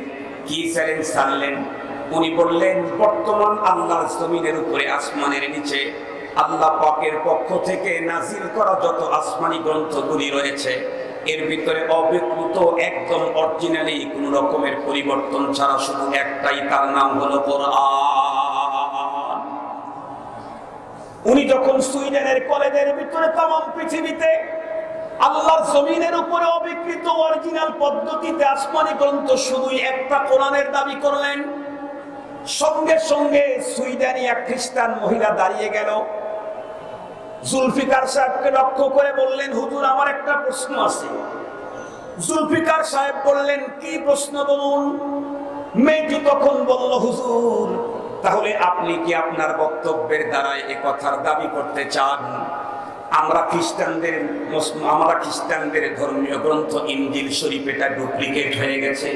কি চ্যালেঞ্জ ছাড়লেন? উনি বললেন, বর্তমান আল্লাহর জমিনের উপরে আসমানের নিচে আল্লাহ পাকের পক্ষ থেকে নাজিল করা যত আসমানি গ্রন্থগুলি রয়েছে এর ভিতরে অবিকৃত একদম অরিজিনালি কোন রকমের পরিবর্তন ছাড়া শুধু একটাই, তার নাম হলো কোরআন। উনি যখন সুইডেনের কলেজের ভিতরে তামাম পৃথিবীতে আল্লাহর জমিনের উপরে অবিকৃত অরিজিনাল পদ্ধতিতে আসমানি গ্রন্থ শুধুই একটা কোরআনের দাবি করলেন, সঙ্গে সঙ্গে সুইডেনে এক খ্রিস্টান মহিলা দাঁড়িয়ে গেল। জুলফিকার সাহেবকে লক্ষ্য করে বললেন, হুজুর আমার একটা প্রশ্ন আছে। জুলফিকার সাহেব বললেন, কি প্রশ্ন বলুন। মেয়েটি তখন বলল, হুজুর তাহলে আপনি কি আপনার বক্তব্যের দ্বারাই এ কথার দাবি করতে চান আমরা খ্রিস্টানদের ধর্মীয় গ্রন্থ ইনজিল শরীফ এটা ডুপ্লিকেট হয়ে গেছে?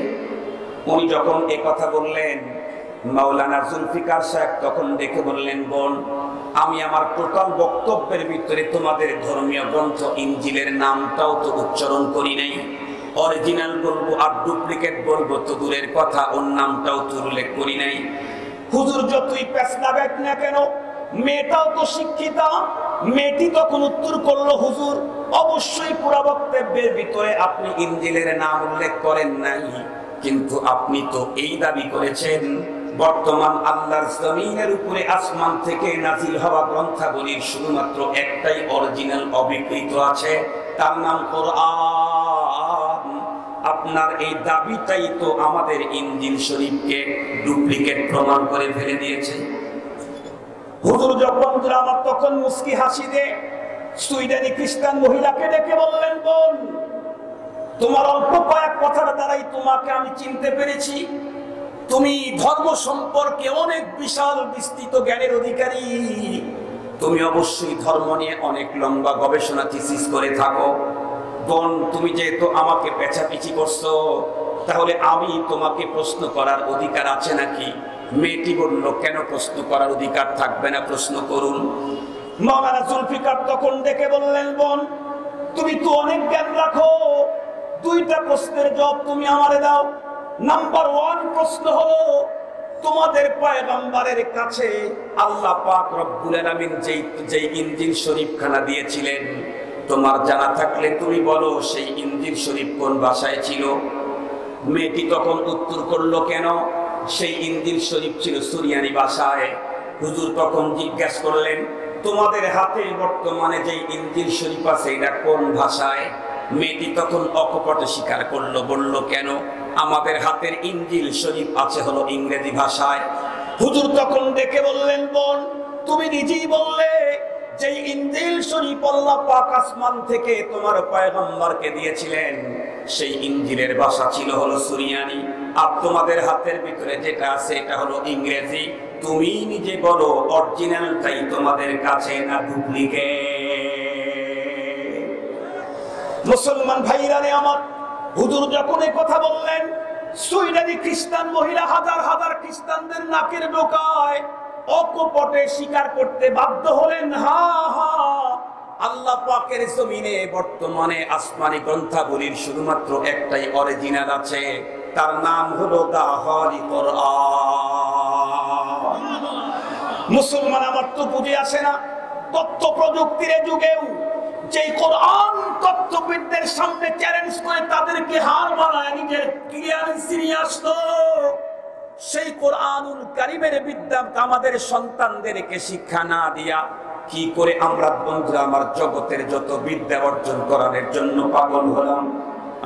উনি যখন এ কথা বললেন, মাওলানা জুলফিকার সাহেব তখন দেখে বললেন, বোন আমি আমার টোটাল বক্তব্যের ভিতরে তোমাদের ধর্মীয় গ্রন্থ ইনজিলের নামটাও তো উচ্চারণ করি নাই। অরিজিনাল বলবো আর ডুপ্লিকেট বলবো তো দূরের কথা, ওর নামটাও তো উল্লেখ করি নাই। হুজুর যতই প্যাচ লাগাক না কেন, মেয়েটাও তো শিক্ষিতা। মেয়েটি তখন উত্তর করলো, হুজুর অবশ্যই পুরা বক্তব্যের ভিতরে আপনি ইনজিলের নাম উল্লেখ করেন নাই, কিন্তু আপনি তো এই দাবি করেছেন বর্তমান আল্লাহর জমিনের উপরে আসমান থেকে নাজিল হওয়া গ্রন্থাবলীর শুধুমাত্র একটাই অরিজিনাল অবিকৃত আছে, তার নাম কোরআন। আপনার এই দাবিটাই তো আমাদের ইনজিল শরীফকে ডুপ্লিকেট প্রমাণ করে ফেলে দিয়েছে। হুজুর যখন আমার তখন মুস্কি হাসি দে সুইডেনি খ্রিস্টান মহিলাকে ডেকে বললেন, বোন তোমার অল্প কয়েক কথার দ্বারাই তোমাকে আমি চিনতে পেরেছি। তুমি ধর্ম সম্পর্কে অনেক বিশাল বিস্তৃত জ্ঞানের অধিকারী। তুমি অবশ্যই ধর্ম নিয়ে অনেক লম্বা গবেষণা থিসিস করে থাকো। বোন তুমি যেহেতু আমাকে পেছাপিছি করছো, তাহলে আমি তোমাকে প্রশ্ন করার অধিকার আছে নাকি? মেয়েটি বলল, কেন প্রশ্ন করার অধিকার থাকবে না, প্রশ্ন করুন। মাওলানা জুলফিকার তখন ডেকে বললেন, বোন তুমি তো অনেক জ্ঞান রাখো, দুইটা প্রশ্নের জবাব তুমি আমারে দাও। নাম্বার 1 প্রশ্ন হলো, তোমাদের পয়গম্বরের কাছে আল্লাহ পাক রব্বুল আলামিন যেই ইনজিল শরীফ খানা দিয়েছিলেন, তোমার জানা থাকলে তুমি বলো সেই ইনজিল শরীফ কোন ভাষায় ছিল? মেয়েটি তখন উত্তর করলো, কেন সেই ইনজিল শরীফ ছিল সুরিয়ানি ভাষায়। হুজুর তখন জিজ্ঞাসা করলেন, তোমাদের হাতে বর্তমানে যে ইনজিল শরীফ আছে এটা কোন ভাষায়? মেয়েটি তখন অকপটে স্বীকার করলো, বলল, কেন আমাদের হাতের ইনজিল শরীফ আছে হলো ইংরেজি ভাষায়। হুজুর তখন ডেকে বললেন, বোন তুমি নিজেই বললে যে ইনজিল শরীফ আল্লাহ পাক আসমান থেকে তোমার পয়গম্বরকে দিয়েছিলেন, সেই ইনজিলের ভাষা ছিল হলো সুরিয়ানি, আর তোমাদের হাতের ভিতরে যেটা আছে এটা হলো ইংরেজি। তুমি নিজে বলো অরিজিনালটাই তোমাদের কাছে না ডুপ্লিকেট? মুসলমান ভাইরা রে আমার, হুজুর যখন এই কথা বললেন, সুইডেনি খ্রিস্টান মহিলা হাজার হাজার খ্রিস্টানদের নাকের ডোকায় অকপটে স্বীকার করতে বাধ্য হলেন, হ্যাঁ হ্যাঁ আল্লাহ পাকের জমিনে বর্তমানে আসমানি গ্রন্থাবলীর শুধুমাত্র একটাই অরিজিনাল আছে, তার নাম হলো দা হলি কোরআন। মুসলমান আমার তো বুঝে আসে না, তথ্য প্রযুক্তির যুগেও যে কোরআন তত্ত্ববিদদের সামনে চ্যালেঞ্জ করে তাদেরকে হার মানায় নিজের ক্লিয়ারেন্স নিয়ে আসলো, সেই কোরআনুল কারীমের বিদ্যা আমাদের সন্তানদেরকে শিক্ষা না দিয়া কি করে আমরা বন্ধুরা আমার জগতের যত বিদ্যা অর্জন করার জন্য পাগল হলাম।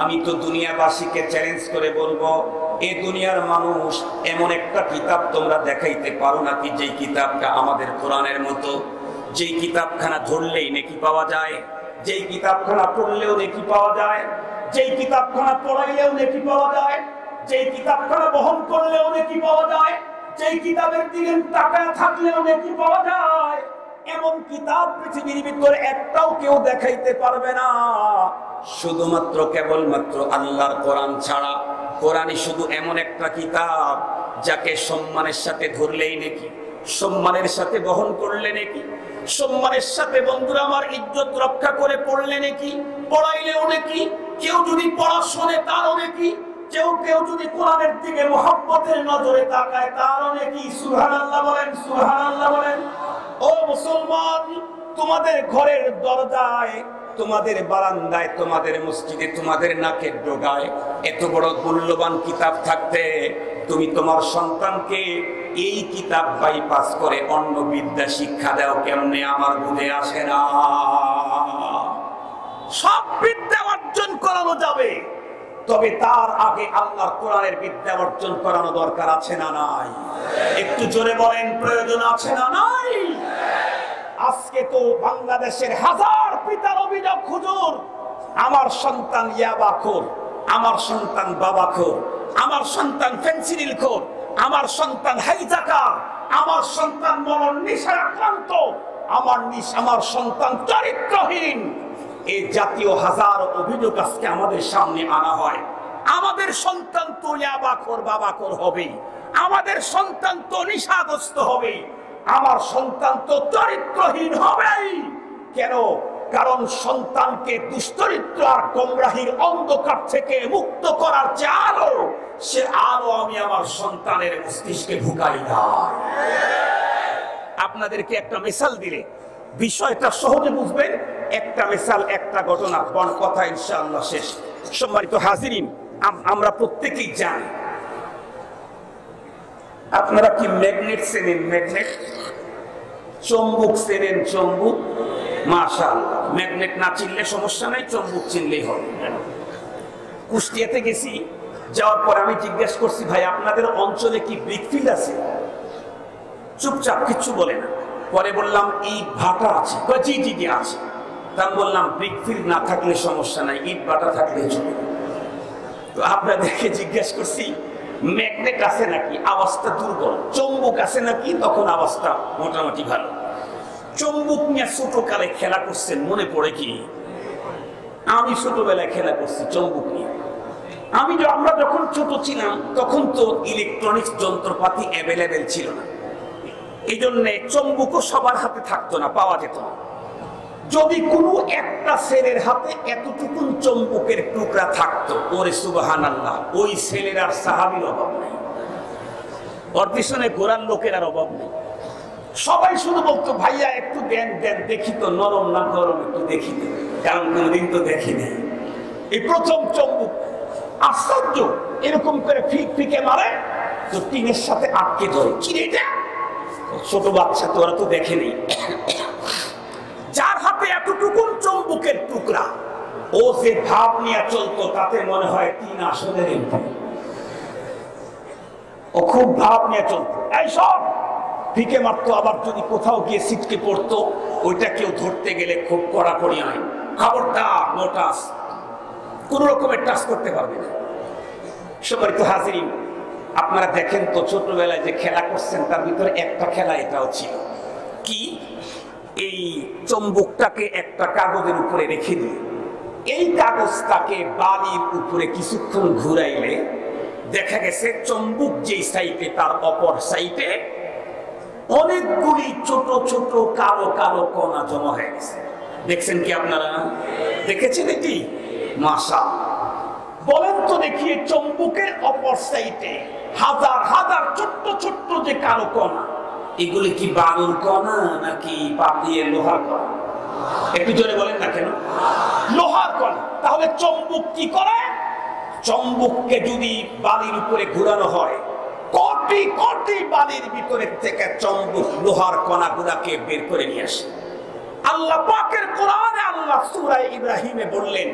আমি তো দুনিয়াবাসীকে চ্যালেঞ্জ করে বলবো, এই দুনিয়ার মানুষ এমন একটা কিতাব তোমরা দেখাইতে পারো নাকি যেই কিতাবটা আমাদের কোরআনের মতো, যেই কিতাবখানা ধরলেই নেকি পাওয়া যায়, যেই কিতাবখানা পড়লেও নেকি পাওয়া যায়, যেই কিতাবখানা পড়াইলেও নেকি পাওয়া যায়, যেই কিতাবখানা বহন করলেও নেকি পাওয়া যায়, যেই কিতাবের দিকে তাকায় থাকলেও নেকি পাওয়া যায়, এমন কিতাব পৃথিবীর ভিতরে একটাও কেউ দেখাইতে পারবে না, শুধুমাত্র কেবলমাত্র আল্লাহর কোরআন ছাড়া। কোরআনই শুধু এমন একটা কিতাব যাকে সম্মানের সাথে ধরলেই নেকি, সম্মানের সাথে বহন করলে নেকি, সম্মানের সাথে বন্ধুরা আমার ইজ্জত রক্ষা করে পড়লে নেকি, পড়াইলেও নেকি, কেউ যদি পড়া শোনে তারও নেকি, কেউ যদি কোরআনের দিকে মহব্বতের নজরে তাকায় তারও নেকি। সুবহানাল্লাহ বলেন, সুবহানাল্লাহ বলেন। ও মুসলমান, তোমাদের ঘরের দরজায়, তোমাদের বারান্দায়, তোমাদের মসজিদে, তোমাদের নাকের ডগায় এত বড় মূল্যবান কিতাব থাকতে তুমি তোমার সন্তানকে এই কিতাব বাইপাস করে অন্য বিদ্যা শিক্ষা দাও কেমনে? আমার বুঝে আসে না। সব বিদ্যা অর্জন করানো যাবে, তবে তার আগে আল্লাহর কোরআনের বিদ্যা অর্জন করানো দরকার আছে না নাই? একটু জোরে বলেন, প্রয়োজন আছে না নাই? আজকে তো বাংলাদেশের হাজার পিতার অভিযোগ, হুজুর আমার সন্তান ইয়াবাখোর, আমার সন্তান বাবাখোর, আমার সন্তান ফেন্সিডিলখোর, আমার সন্তান হাইজাকার, আমার সন্তান মরণ নেশায় আক্রান্ত, আমার সন্তান চরিত্রহীন। এই জাতীয় হাজার অভিযোগ আজকে আমাদের সামনে আনা হয়। আমাদের সন্তান তো ইয়াবাখোর বাবাখোর হবে, আমাদের সন্তান তো নেশাগ্রস্ত হবে, আমার সন্তান তো চরিত্রহীন হবেই। কেন? কারণ সন্তানকে দুশ্চরিত্র আর গোমরাহির অন্ধকার থেকে মুক্ত করার যে আলো, সে আলো আমি আমার সন্তানের মস্তিষ্কে ঢুকাই না। আপনাদেরকে একটা মিসাল দিলে বিষয়টা সহজে বুঝবেন। একটা মিসাল, একটা ঘটনা, কোন কথা ইনশাআল্লাহ শেষ। সম্মানিত হাজিরিন, আমরা প্রত্যেকেই জানি, আপনারা কি ম্যাগনেট চেনেন? ম্যাগনেট, চুম্বক চেনেন? চুম্বক, মাশাআল্লাহ। ম্যাগনেট না চিনলে সমস্যা নাই, চুম্বক চিনলেই হবে। কুষ্টিয়াতে গেছি, যাওয়ার পর আমি জিজ্ঞেস করছি, ভাই আপনাদের অঞ্চলে কি ব্রিকফিল্ড আছে? চুপচাপ, কিচ্ছু বলে না। পরে বললাম ইট ভাটা আছে। জি জি জি আছে। তা বললাম ব্রিকফিল্ড না থাকলে সমস্যা নাই, ইট ভাটা থাকলে চলে। তো আপনাদেরকে জিজ্ঞেস করছি ম্যাগনেট আছে নাকি? আওয়াজটা দুর্বল। চুম্বক আছে নাকি? তখন আওয়াজটা মোটামুটি ভালো। চুম্বক নিয়ে ছোটকালে খেলা করছেন, মনে পড়ে কি? আমি ছোটবেলায় খেলা করছি চুম্বক নিয়ে। আমরা যখন ছোট ছিলাম তখন তো ইলেকট্রনিক্স যন্ত্রপাতি অ্যাভেলেবেল ছিল না, এই জন্য চুম্বকও সবার হাতে থাকতো না, পাওয়া যেত না। যদি কোনো একটা ছেলের হাতে এতটুকু চুম্বকের টুকরা থাকতো, ওরে সুবহানাল্লাহ, ওই ছেলের আর সাহাবীর অভাব নেই, ওর পিছনে ঘোরার লোকের আর অভাব নেই। সবাই শুধু বলতো ভাইয়া একটু দেন দেন, দেখি তো নরম না গরম, একটু দেখি তো, কারণ কোনোদিন তো দেখি নাই। এই প্রথম চুম্বক, আশ্চর্য, এরকম করে ফিক ফিকে মারে তো টিনের সাথে আটকে ধরে। কি রে এটা? ছোট বাচ্চা তো, ওরা তো দেখেনি। যার হাতে এতটুকু চুম্বকের টুকরা, ও যে ভাব নিয়ে চলতো তাতে মনে হয় 3 আসনের এমপি। ও খুব ভাব নিয়ে চলতো, এই সব ফিকে মারতো। আবার যদি কোথাও গিয়ে ছিটকে পড়তো, ওইটা কেউ ধরতে গেলে খুব কড়াকড়ি হয়, খবরদার নো টাচ, কোন রকমের টাচ করতে পারবে না। সম্মানিত হাজিরিন, আপনারা দেখেন তো ছোটবেলায় যে খেলা করছেন তার ভিতরে একটা খেলা এটাও ছিল। কি? এই চুম্বকটাকে একটা কাগজের উপরে রেখে দিয়ে এই কাগজটাকে বালির উপরে কিছুক্ষণ ঘুরাইলে দেখা গেছে চুম্বক যেই সাইডে তার অপর সাইডে অনেকগুলি ছোট ছোট কালো কালো কণা জমা হয়ে গেছে। দেখছেন কি আপনারা? দেখেছেন এটি? মাশাআল্লাহ। বলেন তো দেখি, চুম্বকের অপর সাইডে হাজার হাজার ছোট্ট ছোট্ট যে কালো কণা, এগুলি কি বালুর কণা নাকি পাতিয়ে লোহার কণা? একটু জোরে বলেন না কেন? লোহার কণা। তাহলে চুম্বক কি করে? চুম্বককে যদি বালির উপরে ঘোরানো হয়, কোটি কোটি বালির ভিতরে থেকে চুম্বক লোহার কণাগুলোকে বের করে নিয়ে আসে। আল্লাহ পাকের কোরআনে আল্লাহ সূরা ইব্রাহিমে বললেন,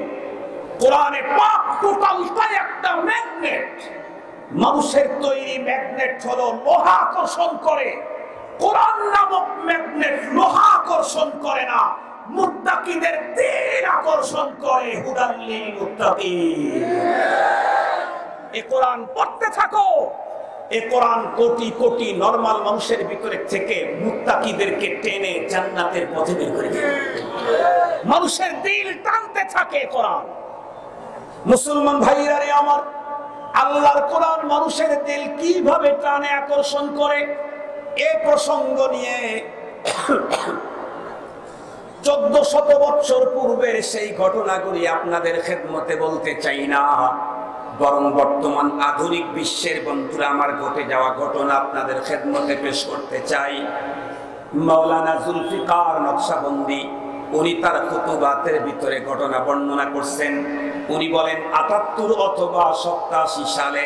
কোরআনে পাক টোটালটাই একটা ম্যাগনেট। মানুষের তৈরি ম্যাগনেট হলো লোহা আকর্ষণ করে, কোরআন নামক ম্যাগনেট লোহা আকর্ষণ করে না, মুত্তাকিদের দ্বীন আকর্ষণ করে। হুদাল লিল মুত্তাকিন। এই কোরআন পড়তে থাকো, এই কোরআন কোটি কোটি নরমাল মানুষের ভিতরে থেকে মুত্তাকিদেরকে টেনে জান্নাতের পথে বের করে দেয়। মানুষের দিল টানতে থাকে কোরআন। মুসলমান ভাইরা রে আমার, আল্লাহর কোরআন মানুষের দিল কিভাবে টানে আকর্ষণ করে, এই প্রসঙ্গ নিয়ে 1400 বছর পূর্বের সেই ঘটনাগুলি আপনাদের খেদমতে বলতে চাই না, বরং বর্তমান আধুনিক বিশ্বের বন্ধুরা আমার ঘটে যাওয়া ঘটনা আপনাদের খেদমতে পেশ করতে চাই। মাওলানা জুলফিকার নকশবন্দি উনি তার কুতুবাতের ভিতরে ঘটনা বর্ণনা করছেন। উনি বলেন ৭৮ অথবা ৮৭ সালে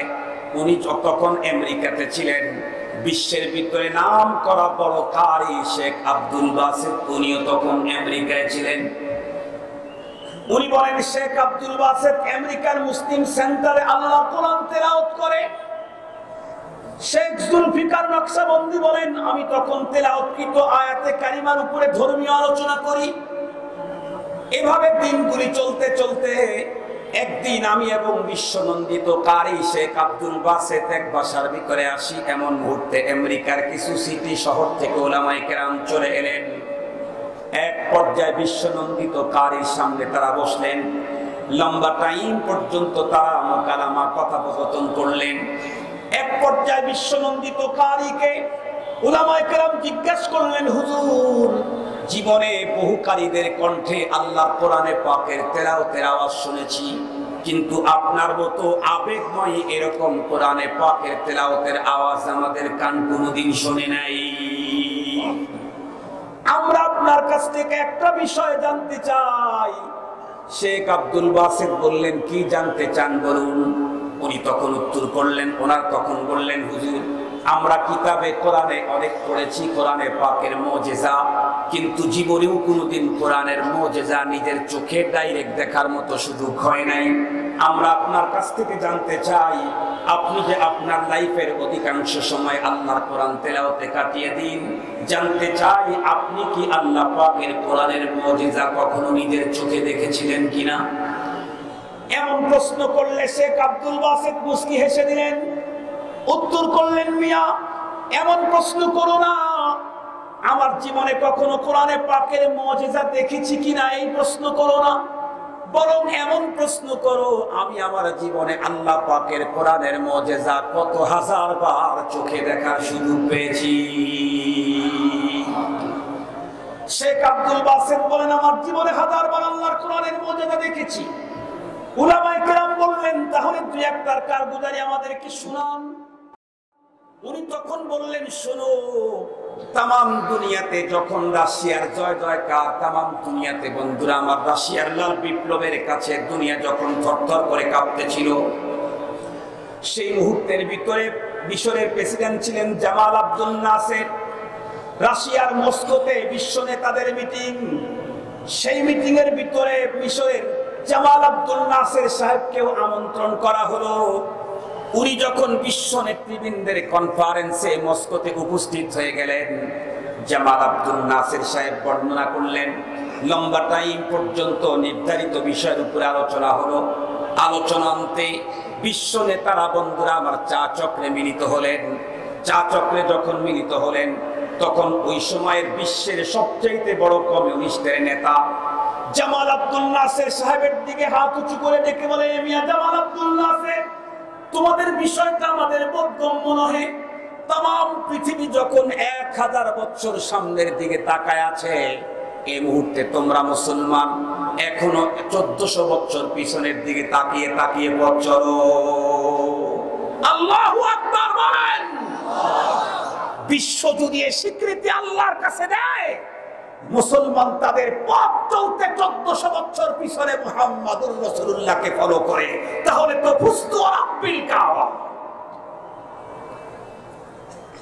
উনি তখন আমেরিকাতে ছিলেন। বিশ্বের ভিতরে নাম করা বড় কারি শেখ আব্দুল বাসিত উনিও তখন আমেরিকায় ছিলেন। উনি বলেন শেখ আব্দুল বাসিত আমেরিকার মুসলিম সেন্টারে আল্লাহ কোরআন তেলাওয়াত করে। শেখ জুলফিকার নকশবন্দি বলেন, আমি তখন তেলাওয়াতকৃত আয়াতে কারিমার উপরে ধর্মীয় আলোচনা করি। এভাবে দিনগুলি চলতে চলতে একদিন আমি এবং বিশ্বনন্দিত কারি শেখ আব্দুল বাসেত এক বাসার ভিতরে আসি। এমন মুহূর্তে আমেরিকার কিছু সিটি শহর থেকে উলামায়ে কেরাম চলে এলেন। এক পর্যায়ে বিশ্বনন্দিত কারির সামনে তারা বসলেন। লম্বা টাইম পর্যন্ত তারা মোকালামা কথোপকথন করলেন। এক পর্যায়ে বিশ্বনন্দিত কারীকে উলামায়ে কেরাম জিজ্ঞাসা করলেন, হুজুর, জীবনে বহু কারীদের কণ্ঠে আল্লাহর কোরআনে পাকের তেলাওয়াতের আওয়াজ শুনেছি, কিন্তু আপনার মতো আবেগময় এরকম কোরআনে পাকের তেলাওয়াতের আওয়াজ আমাদের কান কোনোদিন শুনে নাই। আমরা আপনার কাছ থেকে একটা বিষয় জানতে চাই। শেখ আব্দুল বাসেত বললেন, কি জানতে চান বলুন। উনি তখন উত্তর করলেন, ওনার তখন বললেন, হুজুর, আমরা কিতাবে কোরআনে অনেক পড়েছি কোরআনে পাকের মুজিজা, কিন্তু জীবনেও কোনোদিন কোরআনের মুজিজা নিজের চোখে ডাইরেক্ট দেখার মতো সুযোগ হয় নাই। আমরা আপনার কাছ থেকে জানতে চাই, আপনি যে আপনার লাইফের অধিকাংশ সময় আল্লাহর কোরআন তেলাওয়াতে কাটিয়ে দিন, জানতে চাই আপনি কি আল্লাহ পাকের কোরআনের মুজিজা কখনো নিজের চোখে দেখেছিলেন কিনা। এমন প্রশ্ন করলে শেখ আব্দুল বাসেত মুস্কি হেসে দিলেন, উত্তর করলেন, মিয়া, এমন প্রশ্ন করো না। আমার জীবনে কখনো কোরআনে পাকের মুজিজা দেখেছি কিনা এই প্রশ্ন করো না, বরং এমন প্রশ্ন করো, আমি আমার জীবনে আল্লাহ পাকের কোরআনের মুজিজা কত হাজার বার চোখে দেখার সুযোগ পেয়েছি। শেখ আব্দুল বাসেত বলেন, আমার জীবনে হাজার বার আল্লাহর কোরআনের মুজিজা দেখেছি। উলামায়ে কেরাম বললেন, তাহলে দুই একটার কারগুজারি আমাদেরকে শুনান। উনি তখন বললেন, শোনো, তামাম দুনিয়াতে যখন রাশিয়ার জয় জয়কার, তামাম দুনিয়াতে বন্ধুরা আমার রাশিয়ার লাল বিপ্লবের কাছে দুনিয়া যখন থরথর করে কাঁপতেছিল, সেই মুহূর্তের ভিতরে মিশরের প্রেসিডেন্ট ছিলেন জামাল আব্দুল নাসের। রাশিয়ার মস্কোতে বিশ্ব নেতাদের মিটিং, সেই মিটিং এর ভিতরে মিশরের জামাল আব্দুল নাসের সাহেবকেও আমন্ত্রণ করা হলো। উনি যখন বিশ্ব নেতৃবৃন্দের কনফারেন্সে মস্কোতে উপস্থিত হয়ে গেলেন, জামাল আব্দুল নাসের সাহেব বর্ণনা করলেন, লম্বা টাইম পর্যন্ত নির্ধারিত বিষয়ের উপরে আলোচনা হলো। আলোচনান্তে বিশ্ব নেতারা বন্ধুরা আমার চা চক্রে মিলিত হলেন। চা চক্রে যখন মিলিত হলেন, তখন ওই সময়ের বিশ্বের সবচেয়ে বড় কমিউনিস্টের নেতা জামাল আব্দুল নাসের সাহেবের দিকে হাত উঁচু করে ডেকে বলে, মিয়া জামাল আব্দুল নাসের, তোমাদের বিষয়টা আমাদের বোধগম্য নহে। তাম পৃথিবী যখন 1000 বছর সামনের দিকে তাকায় আছে, এই মুহূর্তে তোমরা মুসলমান এখনো 1400 বছর পিছনের দিকে তাকিয়ে তাকিয়ে পথ চলো। আল্লাহু আকবার বলেন। বিশ্ব যদি এই স্বীকৃতি আল্লাহর কাছে দেয়, মুসলমান তাদের পথ চলতে 1400 বছর পিছনে মুহাম্মাদুর রাসূলুল্লাহকে ফলো করে, তাহলে তো ফুস্তু রাব্বিল কাবা।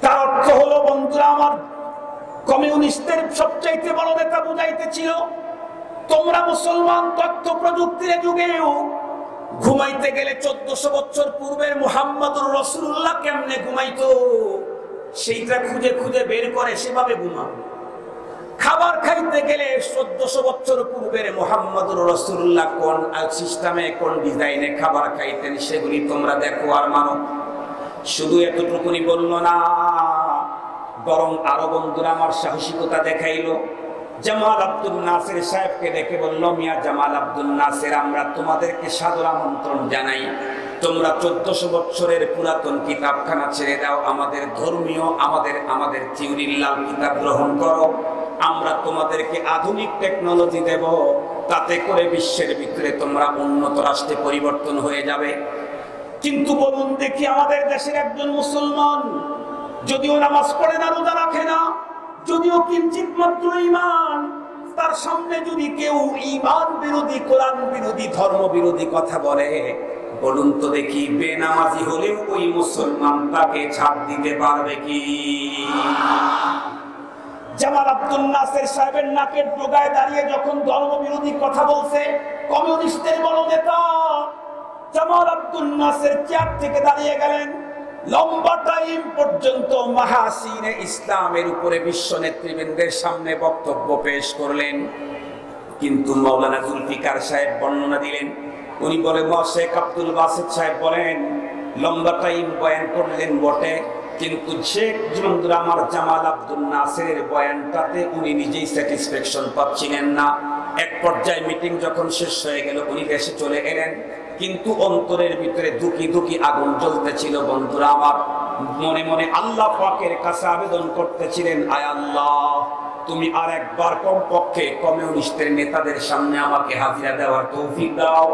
তার অর্থ হলো বন্ধুরা আমার, কমিউনিস্টের সবচাইতে বড় নেতা বুঝাইতেছিল, তোমরা মুসলমান তথ্য প্রযুক্তির যুগেও ঘুমাইতে গেলে 1400 বছর পূর্বের মুহাম্মাদুর রাসূলুল্লাহ কেমনে ঘুমাইতো সেইটা খুঁজে খুঁজে বের করে সেভাবে ঘুমাও। খাবার খাইতে গেলে 1400 বছর পূর্বের মুহাম্মাদুর রাসূলুল্লাহ কোন সিস্টেমে কোন ডিজাইনে খাবার খাইতেন সেগুলি তোমরা দেখো আর মানো। শুধু এতটুকুনি বলল না, বরং আরো বন্ধুরা আমার সাহসিকতা দেখাইলো। জামাল আব্দুল নাসের সাহেবকে দেখে বলল, মিয়া জামাল আব্দুল নাসের, আমরা তোমাদেরকে সাদর আমন্ত্রণ জানাই, তোমরা 1400 বছরের পুরাতন কিতাবখানা ছেড়ে দাও, আমাদের ধর্মীয় আমাদের থিওরির লাল কিতাব গ্রহণ করো। আমরা তোমাদেরকে আধুনিক টেকনোলজি দেব, তাতে করে বিশ্বের ভিতরে তোমরা উন্নত রাষ্ট্রে পরিবর্তন হয়ে যাবে। কিন্তু বলুন দেখি, আমাদের দেশের একজন মুসলমান যদিও নামাজ পড়ে না, রোজা রাখে না, যদিও কিঞ্চিত মাত্র ঈমান, তার সামনে যদি কেউ ঈমান বিরোধী, কোরআন বিরোধী, ধর্ম বিরোধী কথা বলে, বলুন তো দেখি, বেনামাজি হলেও ওই মুসলমান তাকে ছাড় দিতে পারবে কি? জামাল আব্দুল নাসের সাহেবের নাকের ডোগায় দাঁড়িয়ে যখন ধর্ম বিরোধী কথা বলছে কমিউনিস্টের বড় নেতা, জামাল আব্দুল নাসের চেয়ার থেকে দাঁড়িয়ে গেলেন, লম্বা টাইম পর্যন্ত মাহাসিনে ইসলামের উপরে বিশ্ব নেতৃবৃন্দের সামনে বক্তব্য পেশ করলেন। কিন্তু মাওলানা জুলফিকার সাহেব বর্ণনা দিলেন, উনি বলে শেখ আব্দুল বাসিত সাহেব বলেন লম্বা টাইম বয়ান করলেন বটে, কিন্তু শেখ আমার জামাল আব্দুল নাসেরের বয়ানটাতে উনি নিজেই স্যাটিসফ্যাকশন পাচ্ছিলেন না। এক পর্যায়ে মিটিং যখন শেষ হয়ে গেল উনি দেশে চলে এলেন, কিন্তু অন্তরের ভিতরে দুকি দুকি আগুন জ্বলতেছিল। বন্ধুরা আমার, মনে মনে আল্লাহ পাকের কাছে আবেদন করতেছিলেন, আয় আল্লাহ তুমি আর একবার কমপক্ষে কমিউনিস্টের নেতাদের সামনে আমাকে হাজিরা দেওয়ার তৌফিক দাও।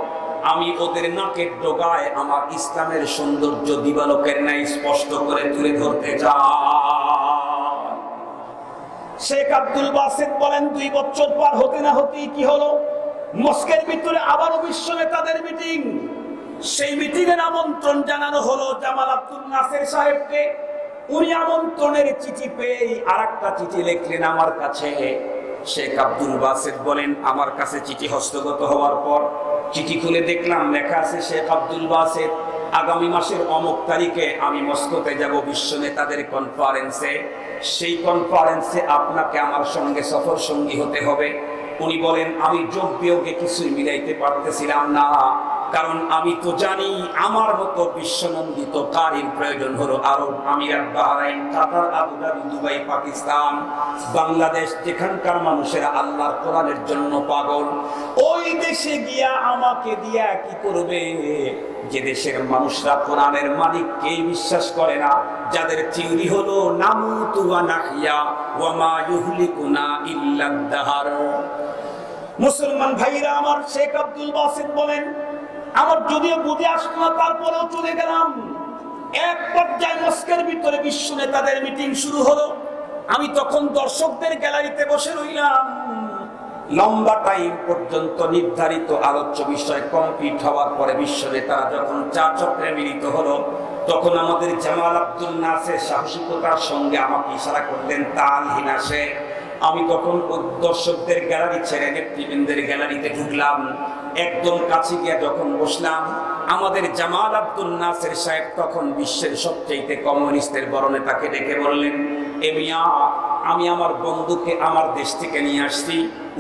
আমি ওদের নাকের ডগায় আমার ইসলামের সৌন্দর্য দিবালোকের ন্যায় স্পষ্ট করে তুলে ধরতে চাই। শেখ আব্দুল বাসিত বলেন 2 বছর পার হতে না হতেই কি হলো, মস্কের ভিতরে আবারও বিশ্ব নেতাদের মিটিং। সেই মিটিং এর আমন্ত্রণ জানানো হলো জামাল আব্দুল নাসের সাহেবকে। উনি আমন্ত্রণের চিঠি পেয়ে আরেকটা চিঠি লিখলেন আমার কাছে। শেখ আব্দুল বাসিত বলেন আমার কাছে চিঠি হস্তগত হওয়ার পর চিঠি খুলে দেখলাম লেখা আছে, শেখ আব্দুল বাসিত আগামী মাসের অমুক তারিখে আমি মস্কোতে যাব বিশ্ব নেতাদের কনফারেন্সে। সেই কনফারেন্সে আপনাকে আমার সঙ্গে সফর সঙ্গী হতে হবে। উনি বলেন আমি যোগ বিয়োগে কিছুই মিলাইতে পারতেছিলাম না, কারণ আমি তো জানি আমার মতো বিশ্বনন্দিত কারীর প্রয়োজন হলো আরব আমিরাত, বাহরাইন, কাতার, আবুধাবি, দুবাই, পাকিস্তান, বাংলাদেশ, যেখানকার মানুষেরা আল্লাহর কোরআনের জন্য পাগল। ওই দেশে গিয়া আমাকে দিয়া কি করবে, যে দেশের মানুষরা কোরআনের মালিককে বিশ্বাস করে না, যাদের থিওরি হলো নামুতু ওয়া নাহইয়া ওয়া মা ইউহলিকুনা ইল্লাদ দাহর। মুসলমান ভাইরা আমার, শেখ আব্দুল বাসিত বলেন আমার যদিও বুঝে আসতো না, তারপরেও চলে গেলাম। এক পর্যায়ে মস্কের ভিতরে বিশ্ব নেতাদের মিটিং শুরু হলো। আমি তখন দর্শকদের গ্যালারিতে বসে রইলাম। লম্বা টাইম পর্যন্ত নির্ধারিত আলোচ্য বিষয় কমপ্লিট হওয়ার পরে বিশ্ব নেতারা যখন চা চক্রে মিলিত হলো, তখন আমাদের জামাল আব্দুল নাসের সাহসিকতার সঙ্গে আমাকে ইশারা করলেন তাল হিনাসে। আমি তখন দর্শকদের গ্যালারি ছেড়ে নেতৃবৃন্দের গ্যালারিতে ঢুকলাম। একদম কাছে গিয়ে যখন বসলাম, আমাদের জামাল আব্দুল নাসের সাহেব তখন বিশ্বের সবচেয়ে কমিউনিস্টের বড় নেতাকে ডেকে বললেন, এ মিয়া, আমি আমার বন্ধুকে আমার দেশ থেকে নিয়ে আসছি।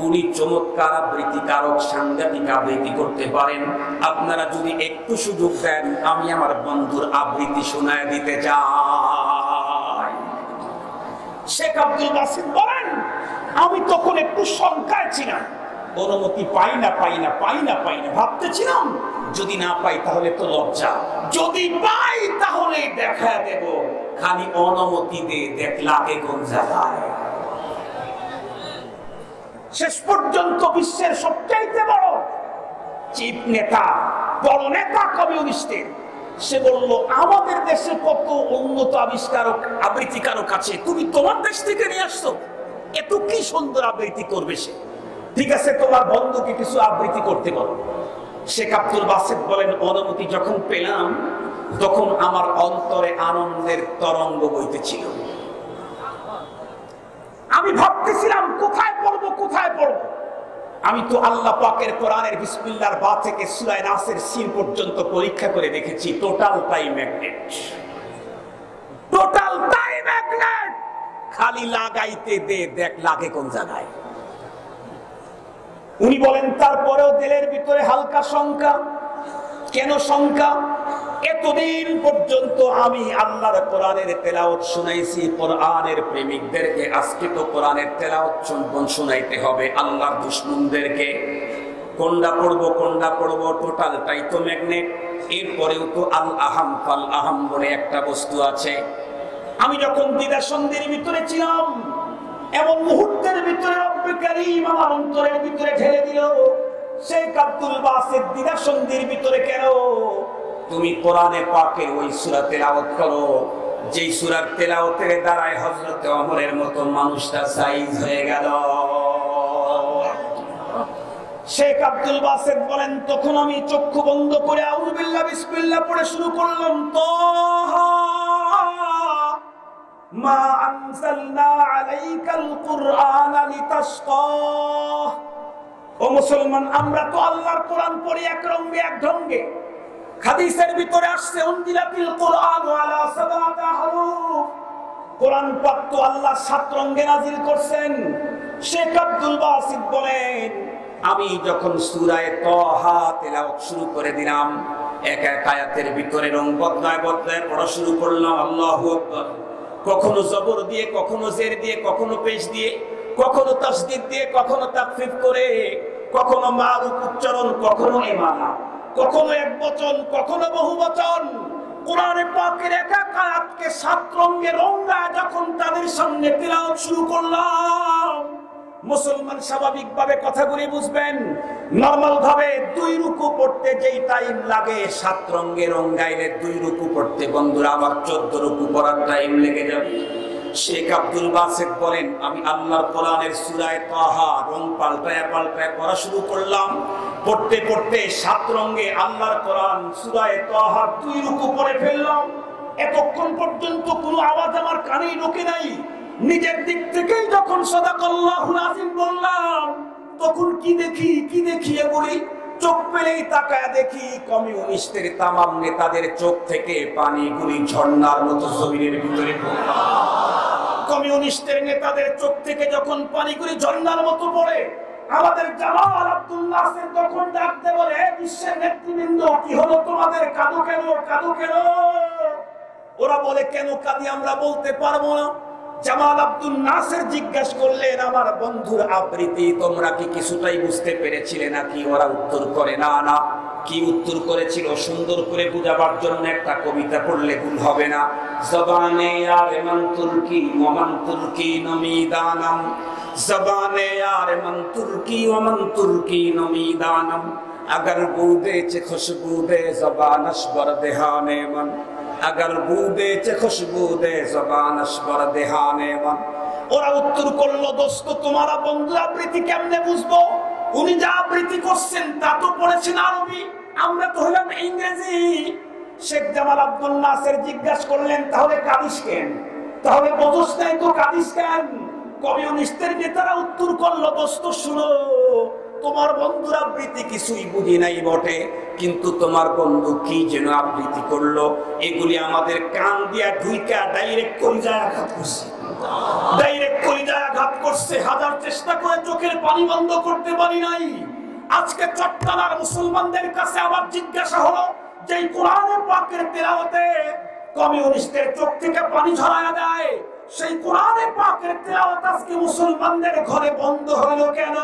উনি চমৎকার আবৃত্তিকারক, সাংঘাতিক আবৃত্তি করতে পারেন। আপনারা যদি একটু সুযোগ দেন আমি আমার বন্ধুর আবৃত্তি শোনায় দিতে চাই। শেখ আব্দুল বাসিত বলেন আমি তখন একটু শঙ্কায় ছিলাম, অনুমতি পাই না ভাবতেছিলাম যদি না পাই তাহলে তো লজ্জা, যদি পাই তাহলে দেখা দেব, খালি অনুমতি দে দেখলাকে কোন জায়গায়। শেষ পর্যন্ত বিশ্বের সবচাইতে বড় চিফ নেতা, বড় নেতা কমিউনিস্টের, সে বলল আমাদের দেশে কত উন্নত আবিষ্কারক, আবৃত্তিকারক আছে, তুমি তোমার দেশ থেকে নিয়ে আসছো, এত কি সুন্দর আবৃত্তি করবে সে। ঠিক আছে, তোমার বন্ধুকে কিছু আবৃত্তি করতে বলো। শেখ আব্দুল বাসিত বলেন অনুমতি যখন পেলাম তখন আমার অন্তরে আনন্দের তরঙ্গ বইতেছিল। আমি ভাবতেছিলাম কোথায় পড়বো। আমি তো আল্লাহ পাকের কোরআনের বিসমিল্লাহর বা থেকে সূরা নাসের সিন পর্যন্ত পরীক্ষা করে দেখেছি, টোটাল টাইম ম্যাগনেট, খালি লাগাইতে দে দেখ লাগে কোন জায়গায়। উনি বলেন তারপরেও দিলের ভিতরে হালকা শঙ্কা। কেন শঙ্কা? এতদিন পর্যন্ত আমি আল্লাহর কোরআনের তেলাওয়াত শুনাইছি কোরআনের প্রেমিকদেরকে, আজকে তো কোরআনের তেলাওয়াত শুনাইতে হবে আল্লাহর দুশমনদেরকে। কোনটা পড়বো টোটালটাই তো ম্যাগনেট। এরপরেও তো আল আহাম ফাল আহাম বলে একটা বস্তু আছে। আমি যখন দ্বিধাদ্বন্দ্বের ভিতরে ছিলাম, এমন মুহূর্তের ভিতরে রব্বে কারীম আমার অন্তরের ভিতরে ঢেলে দিল, শেখ আব্দুল বাসিত দ্বিধাদ্বন্দ্বের ভিতরে কেন? তুমি কোরআনে পাকের ওই সূরা তেলাওয়াত করো যেই সূরার তেলাওয়াতের দ্বারাই হযরত ওমরের মতো মানুষটা সাইজ হয়ে গেল। শেখ আব্দুল বাসিত বলেন তখন আমি চক্ষু বন্ধ করে আউযু বিল্লাহ বিসমিল্লাহ পড়ে শুরু করলাম, তাহা মা আনজালনা আলাইকাল কুরআনা লিতাশকা। ও মুসলমান, আমরা তো আল্লাহর কোরআন পড়ি এক রঙে এক ঢঙ্গে, হাদিসের ভিতরে আসছে উনজিলাতিল কুরআন আলা সাবাতা হুরুফ, কোরআন পাক তো আল্লাহ 7 রঙে নাযিল করছেন। শেখ আব্দুল বাসিত বলেন, আমি যখন সূরা তাহা তেলাওয়াত শুরু করে দিলাম, এক এক আয়াতের ভিতরে রং বদলায় বদলায় পড়া শুরু করলাম। আল্লাহু আকবার। কখনো জবর দিয়ে, কখনো জের দিয়ে, কখনো পেশ দিয়ে, কখনো তাসদীদ দিয়ে, কখনো তাখফিফ করে, কখনো মারুফ উচ্চারণ, কখনো ইমানা, কখনো এক বচন, কখনো বহু বচন। কোরআনে পাকের এক এক আয়াতকে 7 রঙে রঙায় যখন তাদের সামনে তেলাওয়াত শুরু করলাম, মুসলমান স্বাভাবিকভাবে কথাগুলি বুঝবেন। নরমাল ভাবে 2 রুকু পড়তে যেই টাইম লাগে, 7 রঙে রঙাইলে 2 রুকু পড়তে বন্ধুরা আমার 14 রুকু পড়ার টাইম লেগে যাবে। শেখ আব্দুল বাসিত বলেন, আমি আল্লাহর কোরআনের সূরা তাহা রং পাল্টায় পাল্টায় পড়া শুরু করলাম। পড়তে পড়তে 7 রঙে আল্লাহর কোরআন সূরা তাহা 2 রুকু পড়ে ফেললাম। এতক্ষণ পর্যন্ত কোনো আওয়াজ আমার কানে ঢোকে নাই। নিজের দিক থেকেই যখন সাদাকাল্লাহুল আযীম বললাম, তখন কি দেখি বলি, চোখ পেলেই তাকায় দেখি কমিউনিস্টের তামাম নেতাদের চোখ থেকে পানিগুলি ঝর্ণার মতো জমিনের ভিতরে পড়ে। কমিউনিস্টের নেতাদের চোখ থেকে যখন পানিগুলি ঝর্ণার মতো পড়ে, আমাদের জামাল আব্দুল নাসির তখন ডাকতে বলে, বিশ্বের নেতৃবৃন্দ কি হলো তোমাদের, কাঁদো কেন? ওরা বলে, কেন কাঁদি আমরা বলতে পারবো না। জামাল আব্দুল নাসির জিজ্ঞাসা করলেন, আমার বন্ধুর আবৃত্তি তোমরা কি কিছুটাই বুঝতে পেরেছিলে নাকি? ওরা উত্তর করে, না। কি উত্তর করেছিল সুন্দর করে বুঝাবার জন্য একটা কবিতা পড়লে ভুল হবে না। জবানে আর মান তুর্কি ওমান তুর্কি নমিদানাম, জবানে আর মান তুর্কি ওমান তুর্কি নমিদানাম, अगर बूदे च खुशबू दे ज़बान अशबर देहाने मन, अगर बूदे च खुशबू दे ज़बान अशबर देहाने मन। ওরা উত্তর করলো, দোস্ত তোমার বন্ধু আবৃত্তি কেমনে বুঝবো? উনি যা আবৃত্তি করছেন তা তো পড়েছেন আরবি, আমরা তো হলাম ইংরেজি। শেখ জামাল আব্দুল নাসির জিজ্ঞাসা করলেন, তাহলে কাদিস কেন? তাহলে বোঝস নাই তো কাদিস কেন? কমিউনিস্টের নেতারা উত্তর করলো, দোস্ত শুনো, তোমার বন্ধুর আবৃত্তি কিছুই বুঝি নাই বটে, কিন্তু তোমার বন্ধু কি যেন আবৃত্তি করলো, এগুলি আমাদের কান দিয়া ঢুইকা ডাইরেক্ট কলিজায় আঘাত করছে। হাজার চেষ্টা করে চোখের পানি বন্ধ করতে পারি নাই। আজকে চট্টগ্রামের মুসলমানদের কাছে আবার জিজ্ঞাসা হলো, যে কোরআনে পাকের তেলাওয়াতে কমিউনিস্টের চোখ থেকে পানি ঝরায়া দেয়, সেই কোরআনে পাকের তেলাওয়াত আজকে মুসলমানদের ঘরে বন্ধ হলো কেন?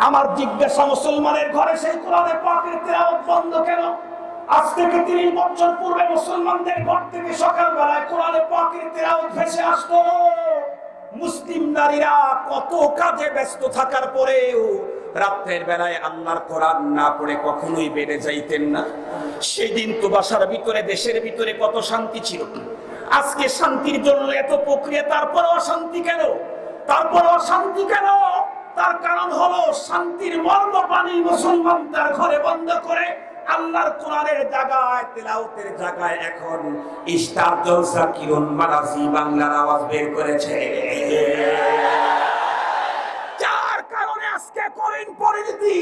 আমার জিজ্ঞাসা, মুসলমানের ঘরে সেই কোরআনে পাকের তেলাওয়াত বন্ধ কেন? আজ থেকে 30 বছর পূর্বে মুসলমানদের ঘর থেকে সকালবেলায় কোরআনে পাকের তেলাওয়াত ভেসে আসতো। মুসলিম নারীরা কত কাজে ব্যস্ত থাকার পরেও রাতের বেলায় আল্লাহর কোরআন না পড়ে কখনোই বেড়ে যাইতেন না। সেদিন তো বাসার ভিতরে, দেশের ভিতরে কত শান্তি ছিল। আজকে শান্তির জন্য এত প্রক্রিয়া, তারপরে অশান্তি কেন? তার কারণ হলো শান্তির মর্ম পানি মুসলমান তার ঘরে বন্ধ করে আল্লাহর কোরআনের জায়গায়, তেলাওয়াতের জায়গায় এখন স্টার জলসা কিরণ মারাসি বাংলার আওয়াজ বের করেছে। যার কারণে আজকে করেন পরিণতি।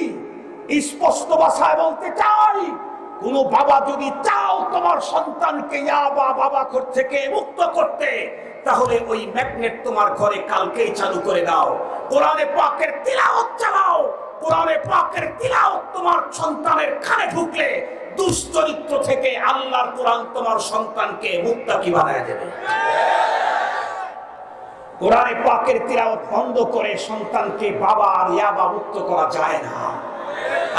স্পষ্ট ভাষায় বলতে চাই, কোন বাবা যদি চাও তোমার সন্তানকে বাবা ঘর থেকে মুক্ত করতে, তাহলে ওই ম্যাগনেট তোমার ঘরে কালকেই চালু করে দাও। কোরআনে পাকের তিলাওয়াত চালাও। কোরআনে পাকের তিলাওয়াত তোমার সন্তানের কানে ঢুকলে দুশ্চরিত্র থেকে আল্লাহর কোরআন তোমার সন্তানকে মুত্তাকি বানায় দেবে। কোরআনে পাকের তিলাওয়াত বন্ধ করে সন্তানকে বাবা আর ইয়াবা মুক্ত করা যায় না।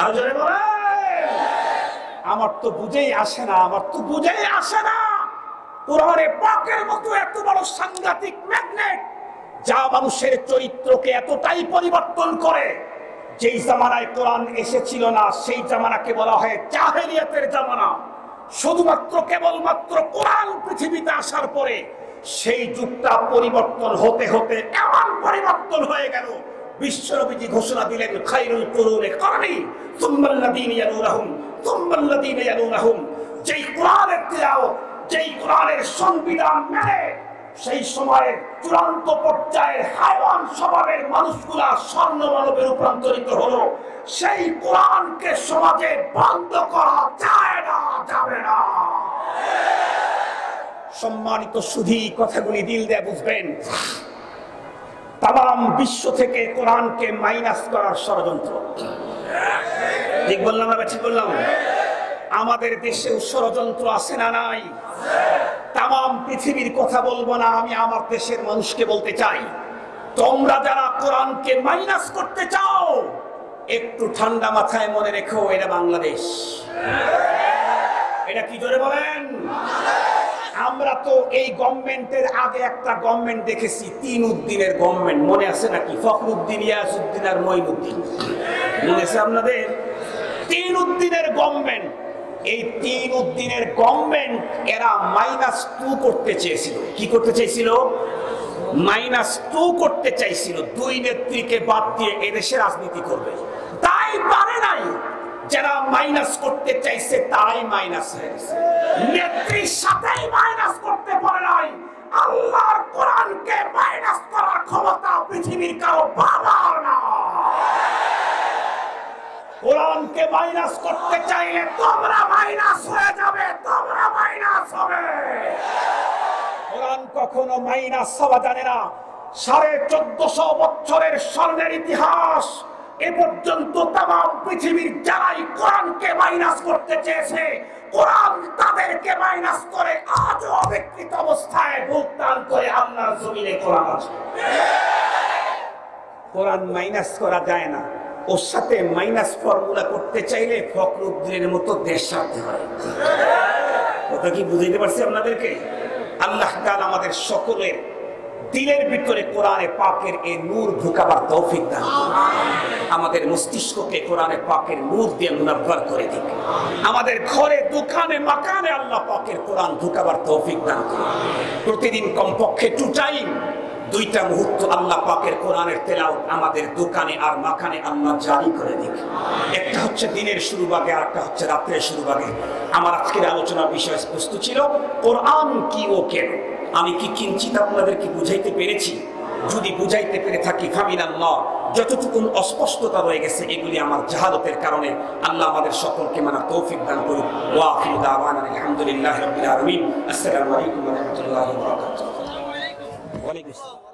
আর জোরে বলেন, আমার তো বুঝেই আসে না। কোরআনে পাকের মতো এত বড় সাংঘাতিক ম্যাগনেট, যা মানুষের চরিত্রকে এতটাই পরিবর্তন করে। যেই জামানায় কোরআন এসেছিল না, সেই জামানাকে বলা হয় জাহেলিয়াতের জামানা। শুধুমাত্র কেবলমাত্র কোরআন পৃথিবীতে আসার পরে সেই যুগটা পরিবর্তন হতে হতে এমন পরিবর্তন হয়ে গেল, বিশ্বনবীজি ঘোষণা দিলেন, খায়রুল কুরুনি কারনি সুম্মাল্লাযীনা ইয়ালুনাহুম। যেই কোরআনের তিলাওয়াত, যেই কোরআনের সংবিধান মেনে সেই সময়ের চূড়ান্ত পর্যায়ের হায়ওয়ান স্বভাবের মানুষগুলা স্বর্ণ মানবে রূপান্তরিত হলো। সেই কোরআনকে সমাজে বন্ধ করা যায় না, যাবে না। সম্মানিত সুধী, কথাগুলি দিল দিয়ে বুঝবেন। তাম বিশ্ব থেকে কোরআনকে মাইনাস করার ষড়যন্ত্র। ঠিক বললাম না? ঠিক বললাম? আমাদের দেশেও ষড়যন্ত্র আছে না নাই? তাম পৃথিবীর কথা বলবো না, আমি আমার দেশের মানুষকে বলতে চাই, তোমরা যারা কোরআনকে মাইনাস করতে চাও, একটু ঠান্ডা মাথায় মনে রেখো, এটা বাংলাদেশ। এটা কি জোরে বলেন? আমরা তো এই গভর্নমেন্টের আগে একটা গভর্নমেন্ট দেখেছি, 3 উদ্দিনের গভর্নমেন্ট, মনে আছে নাকি? ফখরুদ্দিন, ইয়াসউদ্দিন আর মঈনুদ্দিন, মনে আছে আপনাদের? 3 উদ্দিনের গভর্নমেন্ট। এই 3 উদ্দিনের গভর্নমেন্ট এরা -2 করতে চেয়েছিল। কি করতে চাইছিল? -2 করতে চাইছিল। 2 নেত্রীকে বাদ দিয়ে এদেশে রাজনীতি করবে, তাই পারে নাই। যারা মাইনাস করতে চাইছে তারাই মাইনাস হয়ে গেছে। নেত্রীর সাথেই মাইনাস করতে পারে নাই। আল্লাহর কোরআনকে মাইনাস করার ক্ষমতা পৃথিবীর কারো বাবার না। কোরআনকে মাইনাস করতে চাইলে তোমরা মাইনাস হয়ে যাবে, তোমরা মাইনাস হবে। কোরআন কখনো মাইনাস হওয়া জানে না। 1450 বছরের স্বর্ণের ইতিহাস, এ পর্যন্ত তাম পৃথিবীর যারাই কোরআনকে মাইনাস করতে চেয়েছে, কোরআন তাদেরকে মাইনাস করে আজও অবিকৃত অবস্থায় ভুগতান করে আল্লাহর জমিনে কোরআন আছে। কোরআন মাইনাস করা যায় না। ওর সাথে মাইনাস ফর্মুলা করতে চাইলে ফখরুদ্দিনের মতো দেশ ছাড়তে হয়। কথা কি বুঝাইতে পারছি আপনাদেরকে? আল্লাহ তাআলা আমাদের সকলের দিলের ভিতরে কোরআনে পাকের এই নূর ঢুকাবার তৌফিক দান করুন। আমাদের মস্তিষ্ককে কোরআনে পাকের নূর দিয়ে মুনাব্বার করে দিন। আমাদের ঘরে, দোকানে, মাকানে আল্লাহ পাকের কোরআন ঢুকাবার তৌফিক দান করুন। প্রতিদিন কমপক্ষে 2 টাইম, 2টা মুহূর্ত আল্লাহ পাকের কোরআনের তেলাওয়াত আমাদের দোকানে আর মাকানে আল্লাহ জারি করে দিন। একটা হচ্ছে দিনের শুরু ভাগে, আর একটা হচ্ছে রাত্রের শুরু ভাগে। আমার আজকের আলোচনার বিষয়বস্তু ছিল কোরআন কি ও কেন। আমি কি কিঞ্চিত আপনাদেরকে বুঝাইতে পেরেছি? যদি বুঝাইতে পেরে থাকি ফামিনাল্লাহ। যতটুকু অস্পষ্টতা রয়ে গেছে এগুলি আমার জাহালতের কারণে। আল্লাহ আমাদের সকলকে মানার তৌফিক দান করুন। ওয়া আখিরু দাওয়ানা আলহামদুলিল্লাহি রাব্বিল আলামিন। আসসালামু আলাইকুম ওয়া রাহমাতুল্লাহি ওয়া বারাকাতুহু। ওয়া আলাইকুম আসসালাম।